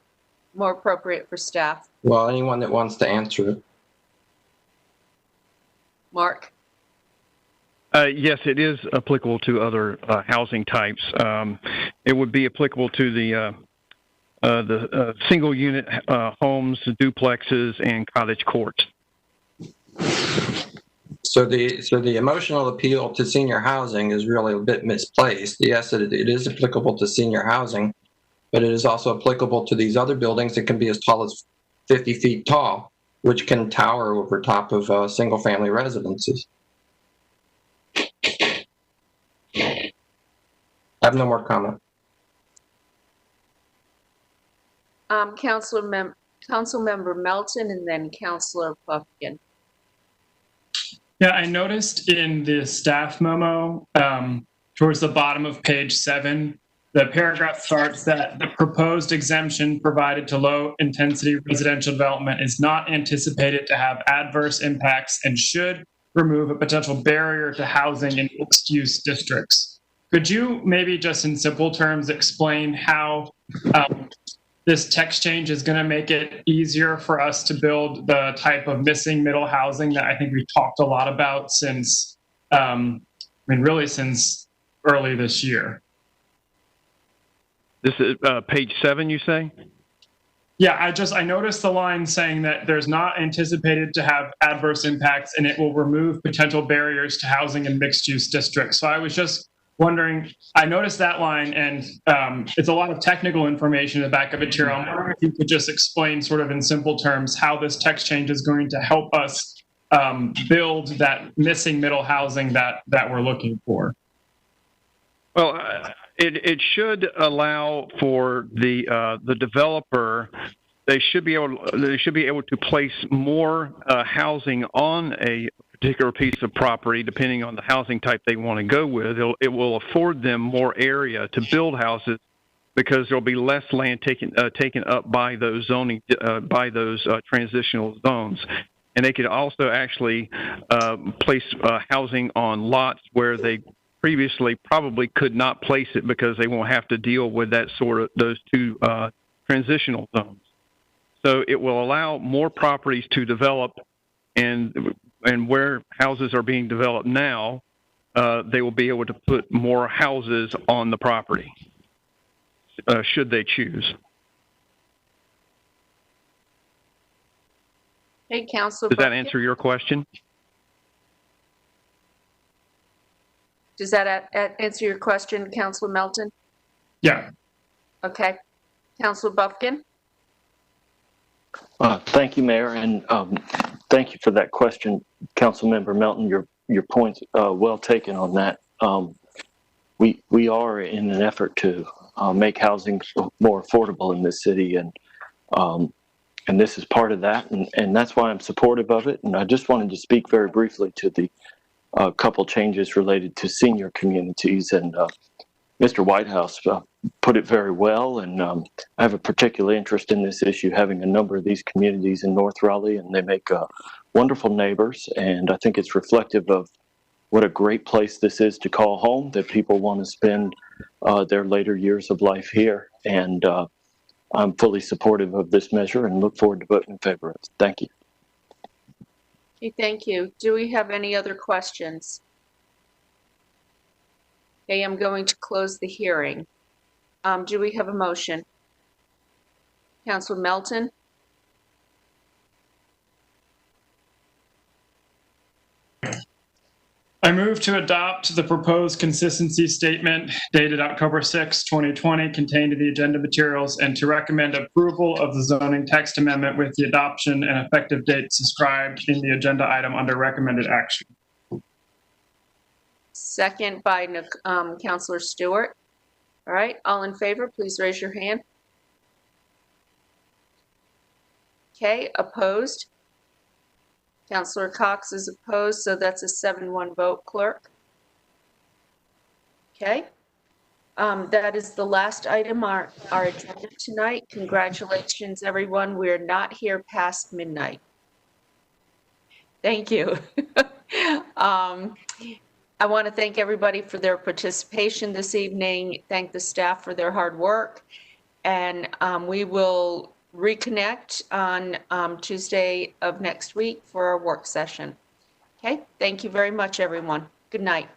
[SPEAKER 1] More appropriate for staff?
[SPEAKER 21] Well, anyone that wants to answer it.
[SPEAKER 1] Mark?
[SPEAKER 22] Yes, it is applicable to other housing types. It would be applicable to the single unit homes, duplexes, and cottage courts.
[SPEAKER 21] So the emotional appeal to senior housing is really a bit misplaced. Yes, it is applicable to senior housing, but it is also applicable to these other buildings that can be as tall as 50 feet tall, which can tower over top of single family residences. I have no more comment.
[SPEAKER 1] Councilmember Melton and then Councilor Puffkin.
[SPEAKER 4] Yeah, I noticed in the staff memo, towards the bottom of page 7, the paragraph starts that the proposed exemption provided to low-intensity residential development is not anticipated to have adverse impacts and should remove a potential barrier to housing in mixed-use districts. Could you maybe just in simple terms explain how this text change is going to make it easier for us to build the type of missing middle housing that I think we've talked a lot about since, really since early this year?
[SPEAKER 22] This is page 7, you say?
[SPEAKER 4] Yeah, I noticed the line saying that there's not anticipated to have adverse impacts and it will remove potential barriers to housing in mixed-use districts. So I was just wondering, I noticed that line and it's a lot of technical information in the back of it here. I'm wondering if you could just explain sort of in simple terms how this text change is going to help us build that missing middle housing that we're looking for?
[SPEAKER 22] Well, it should allow for the developer. They should be able to place more housing on a particular piece of property, depending on the housing type they want to go with. It will afford them more area to build houses because there'll be less land taken up by those transitional zones. And they could also actually place housing on lots where they previously probably could not place it because they won't have to deal with those two transitional zones. So it will allow more properties to develop, and where houses are being developed now, they will be able to put more houses on the property, should they choose.
[SPEAKER 1] Hey, Councilor.
[SPEAKER 22] Does that answer your question?
[SPEAKER 1] Does that answer your question, Councilor Melton?
[SPEAKER 4] Yeah.
[SPEAKER 1] Okay. Councilor Buffkin?
[SPEAKER 15] Thank you, Mayor, and thank you for that question, Councilmember Melton. Your point's well taken on that. We are in an effort to make housing more affordable in this city, and this is part of that, and that's why I'm supportive of it. And I just wanted to speak very briefly to the couple changes related to senior communities, and Mr. Whitehouse put it very well, and I have a particular interest in this issue, having a number of these communities in North Raleigh, and they make wonderful neighbors, and I think it's reflective of what a great place this is to call home, that people want to spend their later years of life here, and I'm fully supportive of this measure and look forward to voting in favor of it. Thank you.
[SPEAKER 1] Okay, thank you. Do we have any other questions? Okay, I'm going to close the hearing. Do we have a motion? Councilor Melton?
[SPEAKER 4] I move to adopt the proposed consistency statement dated October 6, 2020, contained in the agenda materials, and to recommend approval of the zoning text amendment with the adoption and effective dates described in the agenda item under recommended action.
[SPEAKER 1] Second by Councilor Stewart. All right, all in favor, please raise your hand. Okay, opposed? Councilor Cox is opposed, so that's a 7-1 vote, clerk. Okay. That is the last item on our agenda tonight. Congratulations, everyone. We're not here past midnight. Thank you. I want to thank everybody for their participation this evening, thank the staff for their hard work, and we will reconnect on Tuesday of next week for our work session. Okay, thank you very much, everyone. Good night.